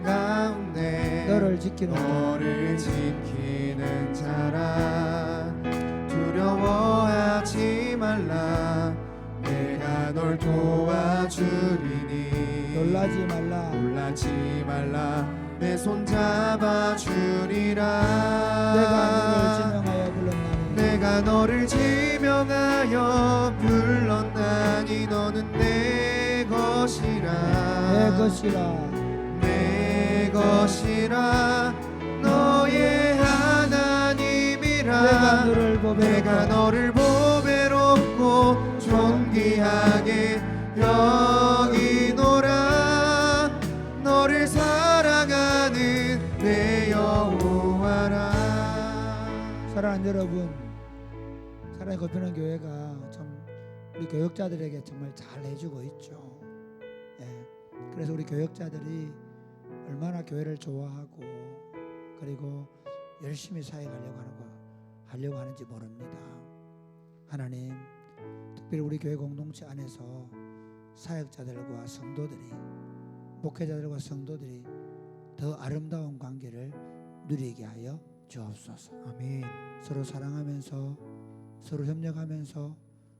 가운데 너를 지키는 자라. 두려워하지 말라. 내가 널 도와주리니. 놀라지 말라. 내 손 잡아주리라. 내가 너를 지명하여 불렀나니. 너는 내 것이라. 내 것이라. 너의 하나님이라. 내가 너를 보배롭고 존귀하게 여기노라. 너를 사랑하는 내 여호와라. 사랑하는 여러분, 사랑의 거듭나는 교회가 참 우리 교역자들에게 정말 잘 해주고 있죠. 그래서 우리 교역자들이 얼마나 교회를 좋아하고 그리고 열심히 하려고 하는지 모릅니다. 하나님, 특별히 우리 교회 공동체 안에서 사역자들과 성도들이, 목회자들과 성도들이 더 아름다운 관계를 누리게 하여 주옵소서. 아멘. 서로 사랑하면서 서로 협력하면서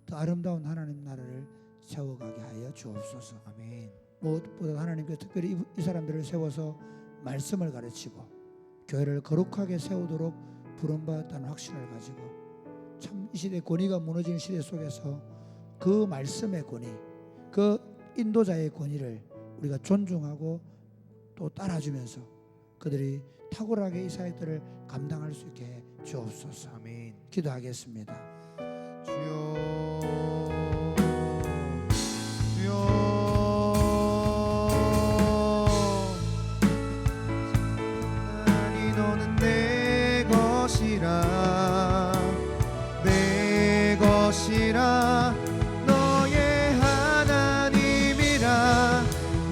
더 아름다운 하나님 나라를 세워가게 하여 주옵소서. 아멘. 무엇보다 하나님께서 특별히 이 사람들을 세워서 말씀을 가르치고 교회를 거룩하게 세우도록 부름받았다는 확신을 가지고, 참 이 시대 권위가 무너지는 시대 속에서 그 말씀의 권위, 그 인도자의 권위를 우리가 존중하고 또 따라주면서 그들이 탁월하게 이 사역들을 감당할 수 있게 해 주옵소서. 아멘. 기도하겠습니다. 주여. 너는 내 것이라. 내 것이라. 너의 하나님이라.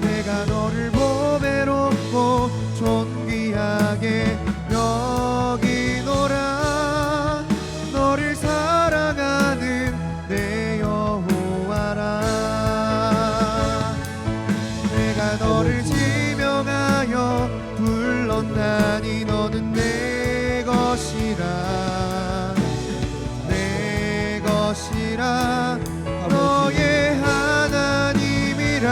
내가 너를 보배롭고 존귀하게 여기노라. 너를 사랑하는 내 여호와라. 내가 너를 지명하여 불렀나니. 너는 내 것이라. 내 것이라. 너의 하나님이라.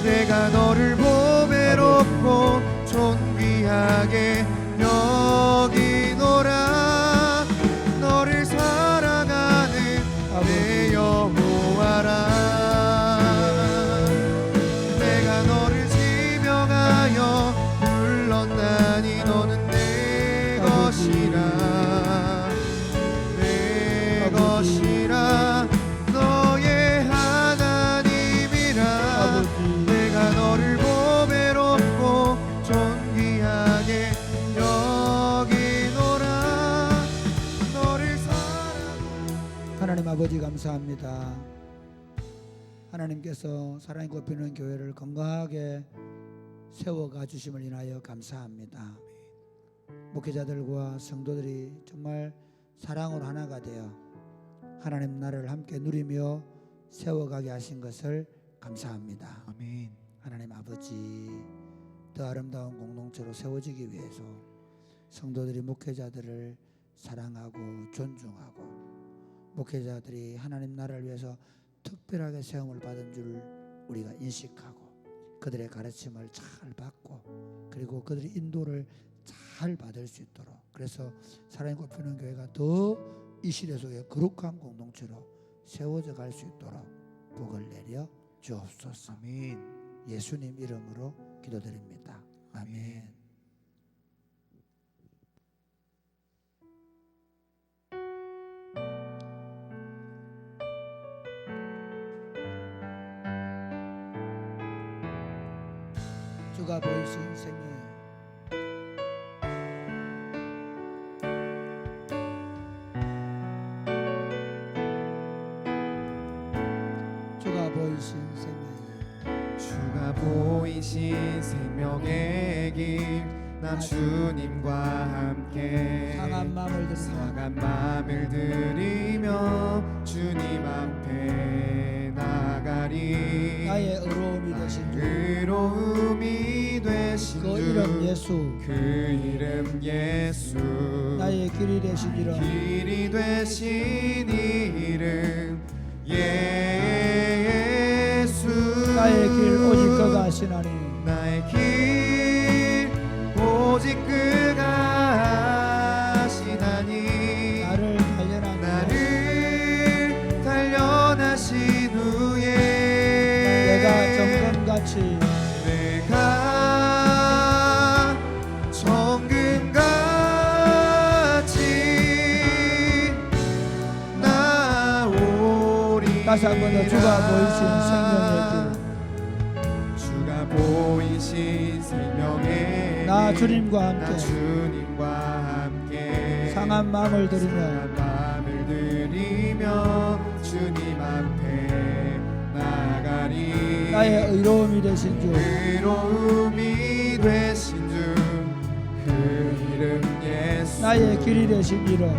내가 너를 보배롭고 존귀하게 여기노라. 너를 사랑하는 내 여호와라. 아버지 감사합니다. 하나님께서 사랑이 꼽히는 교회를 건강하게 세워가 주심을 인하여 감사합니다. 목회자들과 성도들이 정말 사랑으로 하나가 되어 하나님 나라를 함께 누리며 세워가게 하신 것을 감사합니다. 아멘. 하나님 아버지, 더 아름다운 공동체로 세워지기 위해서 성도들이 목회자들을 사랑하고 존중하고 목회자들이 하나님 나라를 위해서 특별하게 세움을 받은 줄 우리가 인식하고 그들의 가르침을 잘 받고 그리고 그들의 인도를 잘 받을 수 있도록, 그래서 사랑이 꼽히는 교회가 더 이 시대 속에 거룩한 공동체로 세워져 갈 수 있도록 복을 내려 주옵소서. 아멘. 예수님 이름으로 기도드립니다. 아멘. 주가 보이신 생명이 주가 보이신 생명이 주가 보이신 생명의 길 나 주님과 함께 상한 마음을 들으며 상한 마음을 들이며 주님 앞에 나가리. 나의 의로움이 되신 주 의로움이 되신 그 주 이름 예수, 그 이름 예수 나의 길이 되신 이름 길이 되신 이름 예수. 나의 길 오직 그가 하시나니 나의 길 오직 그가 하시나니 나를 단련하신 후에 내가 정금같이 나오리. 다시 한 번 더 주가 보이신 생명의 길 주가 보이신 생명의 나 길. 주님과 나 함께 주님과 함께 상한 마음을 들이며 상한 마음을 들이며 주님 앞에 나가리. 나의 의로움이 되신 주 의로움이 되신 주 그 이름 예수. 나의 길이 되신 이름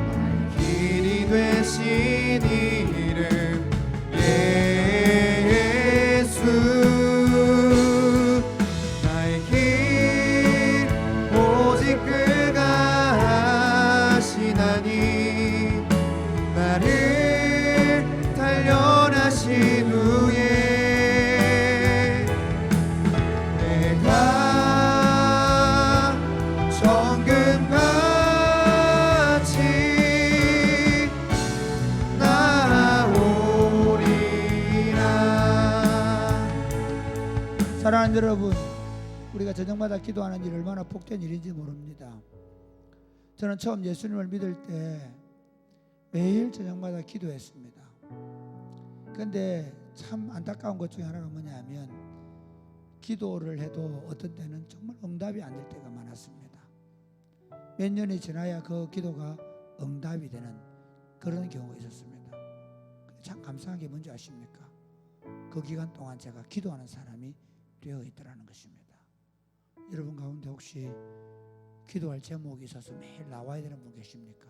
길이 되신 이름 예수. 나의 길 오직 그가 하시나니 나를 단련하신 후에 내가 정금같이 나오리라. 사랑하는 여러분, 우리가 저녁마다 기도하는 일이 얼마나 복된 일인지 모릅니다. 저는 처음 예수님을 믿을 때 매일 저녁마다 기도했습니다. 그런데 참 안타까운 것 중에 하나가 뭐냐면 기도를 해도 어떤 때는 정말 응답이 안 될 때가 많았습니다. 몇 년이 지나야 그 기도가 응답이 되는 그런 경우가 있었습니다. 근데 참 감사한 게 뭔지 아십니까? 그 기간 동안 제가 기도하는 사람이 되어 있더라는 것입니다. 여러분 가운데 혹시 기도할 제목이 있어서 매일 나와야 되는 분 계십니까?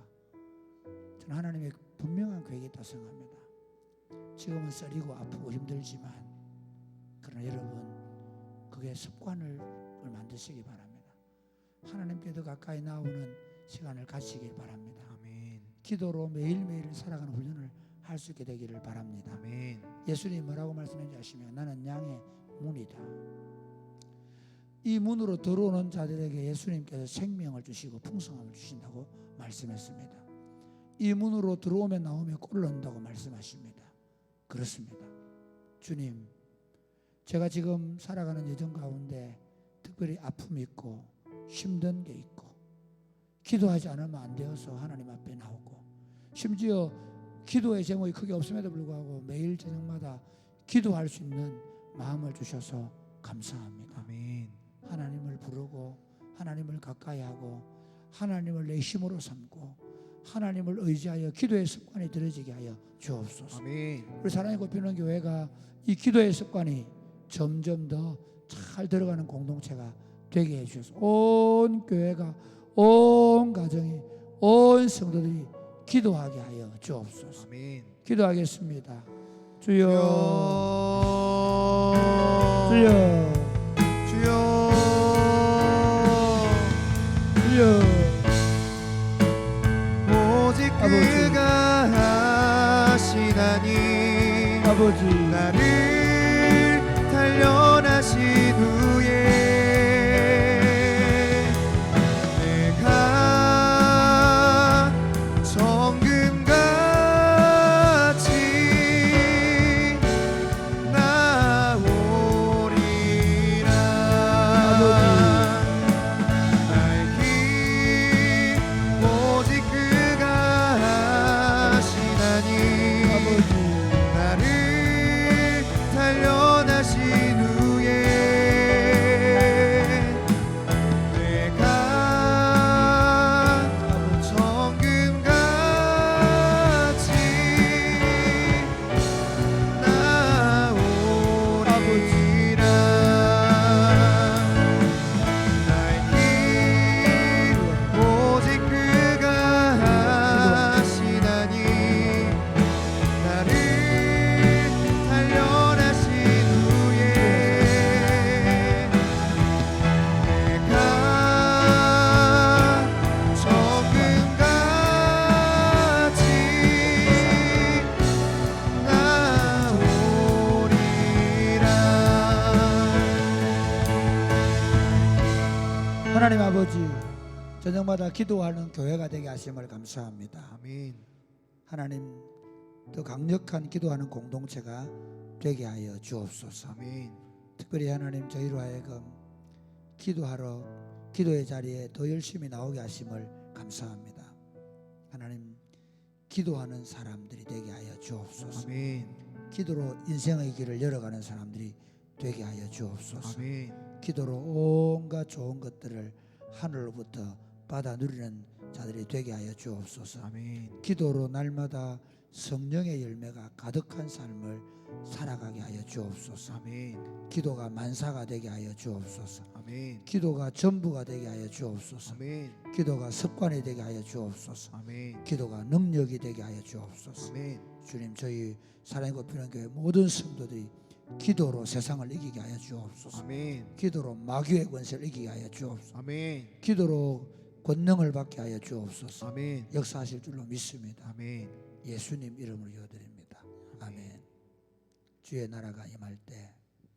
저는 하나님의 분명한 계획이 있다고 생각합니다. 지금은 쓰리고 아프고 힘들지만 그러나 여러분 그게 습관을 만드시기 바랍니다. 하나님께 더 가까이 나오는 시간을 가지시길 바랍니다. 아멘. 기도로 매일매일 살아가는 훈련을 할 수 있게 되기를 바랍니다. 아멘. 예수님 뭐라고 말씀했는지 아십니까? 나는 양의 문이다. 이 문으로 들어오는 자들에게 예수님께서 생명을 주시고 풍성함을 주신다고 말씀했습니다. 이 문으로 들어오면 나오면 꼴을 넣는다고 말씀하십니다. 그렇습니다. 주님, 제가 지금 살아가는 여정 가운데 특별히 아픔이 있고 힘든 게 있고 기도하지 않으면 안 되어서 하나님 앞에 나오고 심지어 기도의 제목이 크게 없음에도 불구하고 매일 저녁마다 기도할 수 있는 마음을 주셔서 감사합니다. 아멘. 하나님을 부르고 하나님을 가까이 하고 하나님을 내 힘으로 삼고 하나님을 의지하여 기도의 습관이 들어지게 하여 주옵소서. 아멘. 우리 사랑의 꽃피는 교회가 이 기도의 습관이 점점 더 잘 들어가는 공동체가 되게 해주셔서 온 교회가, 온 가정이, 온 성도들이 기도하게 하여 주옵소서. 아멘. 기도하겠습니다. 주여, 주여, 주여, 주여, 주여. 오직 아버지. 그가 하시나니 아버지, 나를 단련하신 후에 내가 정금같이 나오리라. 나의 힘 오직 그가 하시나니 나를 단련하신 후에 내가 정금같이 나오리라. 나의 힘 오직 그가 하시나니 나를 단련하신 후에 내가 정금같이 나오리라. 하나님 아버지, 저녁마다 기도하는 교회가 되게 하심을 감사합니다. 아멘. 하나님, 더 강력한 기도하는 공동체가 되게 하여 주옵소서. 아멘. 특별히 하나님, 저희로 하여금 기도하러 기도의 자리에 더 열심히 나오게 하심을 감사합니다. 하나님, 기도하는 사람들이 되게 하여 주옵소서. 아멘. 기도로 인생의 길을 열어가는 사람들이 되게 하여 주옵소서. 아멘. 기도로 온갖 좋은 것들을 하늘로부터 받아 누리는 자들이 되게 하여 주옵소서. 아멘. 기도로 날마다 성령의 열매가 가득한 삶을 살아가게 하여 주옵소서. 아멘. 기도가 만사가 되게 하여 주옵소서. 아멘. 기도가 전부가 되게 하여 주옵소서. 아멘. 기도가 습관이 되게 하여 주옵소서. 아멘. 기도가 능력이 되게 하여 주옵소서. 아멘. 주님, 저희 사랑의 꽃피는 교회 모든 성도들이 기도로 세상을 이기게 하여 주옵소서. 아멘. 기도로 마귀의 권세를 이기게 하여 주옵소서. 아멘. 기도로 권능을 받게 하여 주옵소서. 아멘. 역사하실 줄로 믿습니다. 아멘. 예수님 이름으로 기도드립니다. 아멘. 주의 나라가 임할 때 주의 나라가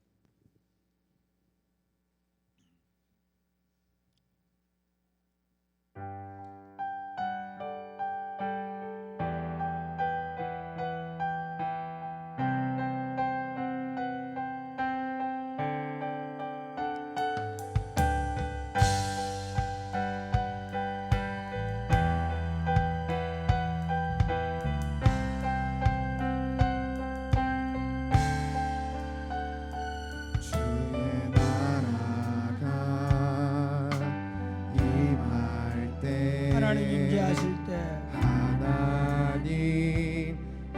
임할 때 하나님 임재하실 때 하나님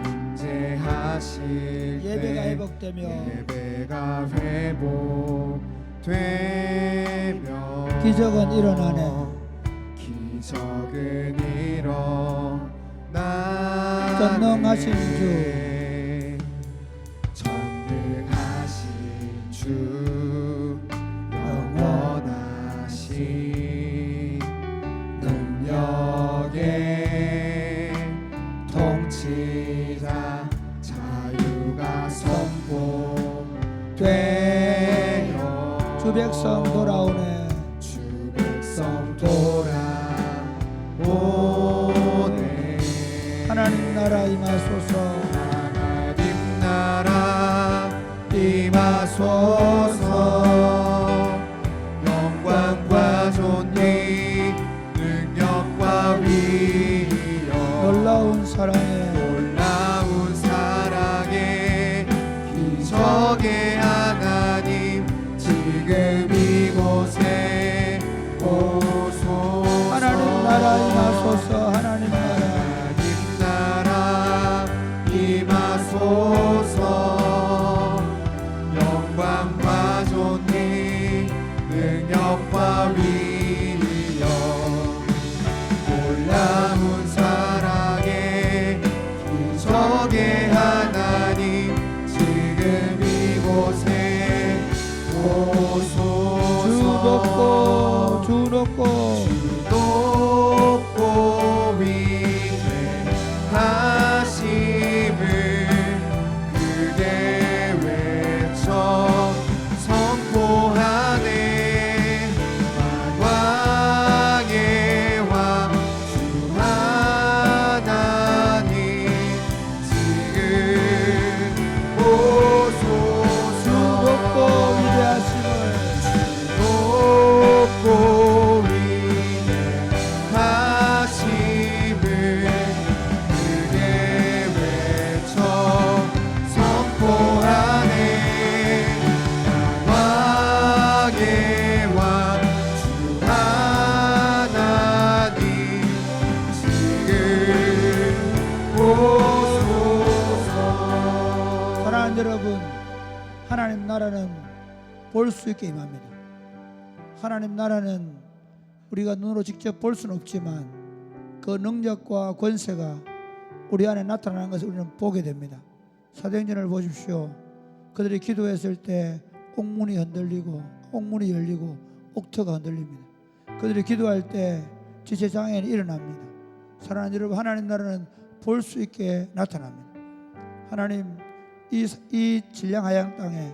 임재하실 예배가 때 회복되며 예배가 회복되며 기적은 일어나네. 기적은 일어나네. 전능하신 전능하신 주 영원하신 능력의 통치자 자유가 선포되어 주 백성 돌아오네. 주 백성 돌아오네. 하나님 나라 임하소서. 하나님 나라 임하소서. 영광과 존귀 능력과 위엄 놀라운 사랑에 놀라운 사랑에 기적의 하나님 지금 이곳에 오소서. 하나님 나라 임하소서. 하나님 나라 능력과 위력 놀라운 사랑에 기적의 하나님 지금 이곳에 오소서. 주 높고 높고 위대하심을 크게 외쳐 선포하네. 만왕의 왕 주 하나님 지금 오소서. 주 높고 위대하심을 높고 위대하심을 크게 외쳐 선포하네. 왕의 왕 주 하나님 지금 오소서. 사랑하는 여러분, 하나님 나라는 볼 수 있게 임합니다. 하나님 나라는 우리가 눈으로 직접 볼 수는 없지만 그 능력과 권세가 우리 안에 나타나는 것을 우리는 보게 됩니다. 사도행전을 보십시오. 그들이 기도했을 때 옥문이 흔들리고 옥문이 열리고 옥터가 흔들립니다. 그들이 기도할 때 지체장애는 일어납니다. 사랑하는 여러분, 하나님 나라는 볼 수 있게 나타납니다. 하나님, 이 진량 하양 땅에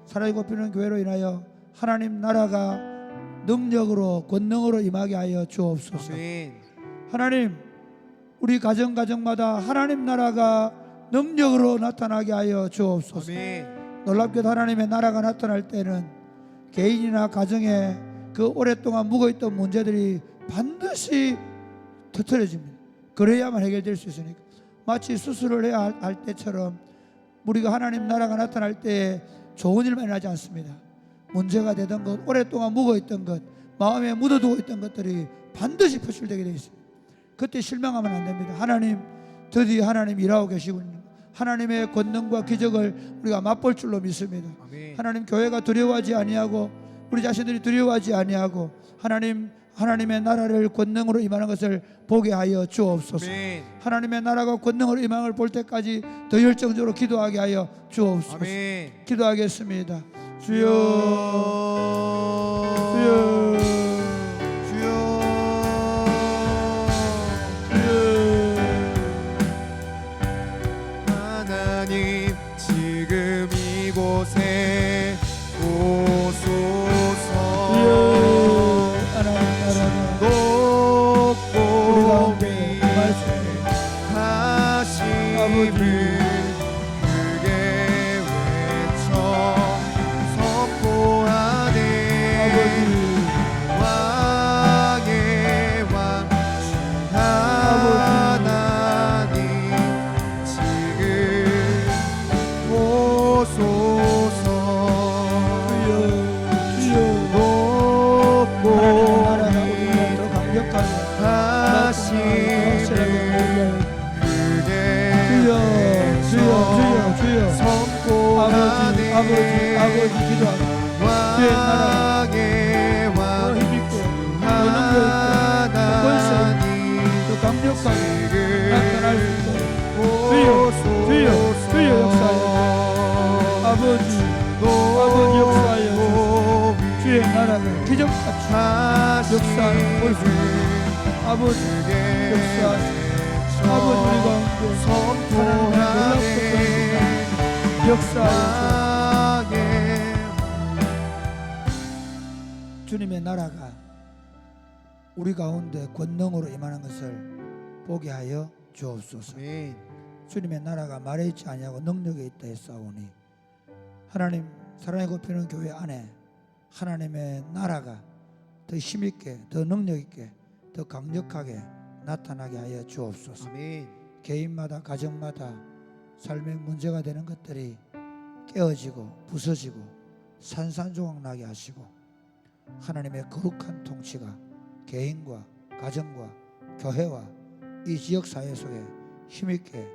사랑이 곱히는 교회로 인하여 하나님 나라가 능력으로 권능으로 임하게 하여 주옵소서. 아멘. 하나님, 우리 가정마다 하나님 나라가 능력으로 나타나게 하여 주옵소서. 아멘. 놀랍게도 하나님의 나라가 나타날 때는 개인이나 가정에 그 오랫동안 묵어있던 문제들이 반드시 터트려집니다. 그래야만 해결될 수 있으니까. 마치 수술을 해야 할 때처럼 우리가 하나님 나라가 나타날 때 좋은 일만 일어나지 않습니다. 문제가 되던 것, 오랫동안 묵어있던 것, 마음에 묻어두고 있던 것들이 반드시 표출되게 되어 있습니다. 그때 실망하면 안 됩니다. 하나님, 드디어 하나님 일하고 계시군요. 하나님의 권능과 기적을 우리가 맛볼 줄로 믿습니다. 아멘. 하나님, 교회가 두려워하지 아니하고 우리 자신들이 두려워하지 아니하고 하나님의 나라를 권능으로 임하는 것을 보게 하여 주옵소서. 아멘. 하나님의 나라가 권능으로 임하는 걸 볼 때까지 더 열정적으로 기도하게 하여 주옵소서. 아멘. 기도하겠습니다. 주여, 주여 주여, 주여 하나님 지금 이곳에 오소서. 하나님 나라가 높고 우리 가운데 위대하심을 크게 외쳐 선포하네. 왕의 왕 주 하나님 지금 오소서. 높고 하심을 크게 주여, 선포하네. 아버지 기도합니다. 왕의 왕 힘있게, 주 권세 하나님 또 강력하게 지금 나타날 수 있도록 주여 역사하여 아버지 역사하여 주의 나라를 기적같이 역사하는 볼수 있는 아버지 역사하시고 아버지 우리 가운데 하나님의 놀랍고 역사하여 주님의 나라가 우리 가운데 권능으로 임하는 것을 보게 하여 주옵소서. 아멘. 주님의 나라가 말에 있지 아니하고 능력에 있다 했사오니 하나님 사랑에 곱히는 교회 안에 하나님의 나라가 더 힘있게 더 능력있게 더 강력하게 나타나게 하여 주옵소서. 아멘. 개인마다 가정마다 삶의 문제가 되는 것들이 깨어지고 부서지고 산산조각 나게 하시고 하나님의 거룩한 통치가 개인과 가정과 교회와 이 지역사회 속에 힘있게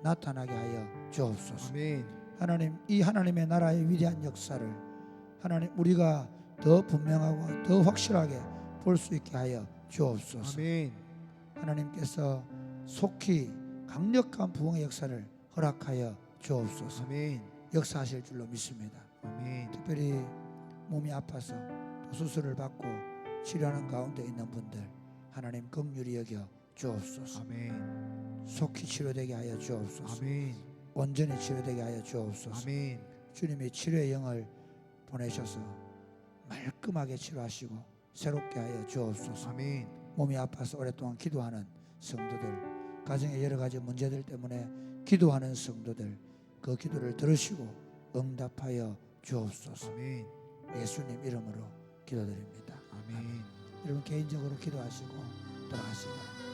나타나게 하여 주옵소서. 아멘. 하나님, 이 하나님의 나라의 위대한 역사를 하나님 우리가 더 분명하고 더 확실하게 볼 수 있게 하여 주옵소서. 아멘. 하나님께서 속히 강력한 부흥의 역사를 허락하여 주옵소서. 아멘. 역사하실 줄로 믿습니다. 아멘. 특별히 몸이 아파서 또 수술을 받고 치료하는 가운데 있는 분들 하나님 긍휼히 여겨 주옵소서. 아멘. 속히 치료되게 하여 주옵소서. 아멘. 온전히 치료되게 하여 주옵소서. 아멘. 주님이 치료의 영을 보내셔서 말끔하게 치료하시고 새롭게 하여 주옵소서. 아멘. 몸이 아파서 오랫동안 기도하는 성도들, 가정의 여러 가지 문제들 때문에 기도하는 성도들, 그 기도를 들으시고 응답하여 주옵소서. 아멘. 예수님 이름으로 기도드립니다. 아멘. 여러분 개인적으로 기도하시고 돌아가시기 바랍니다.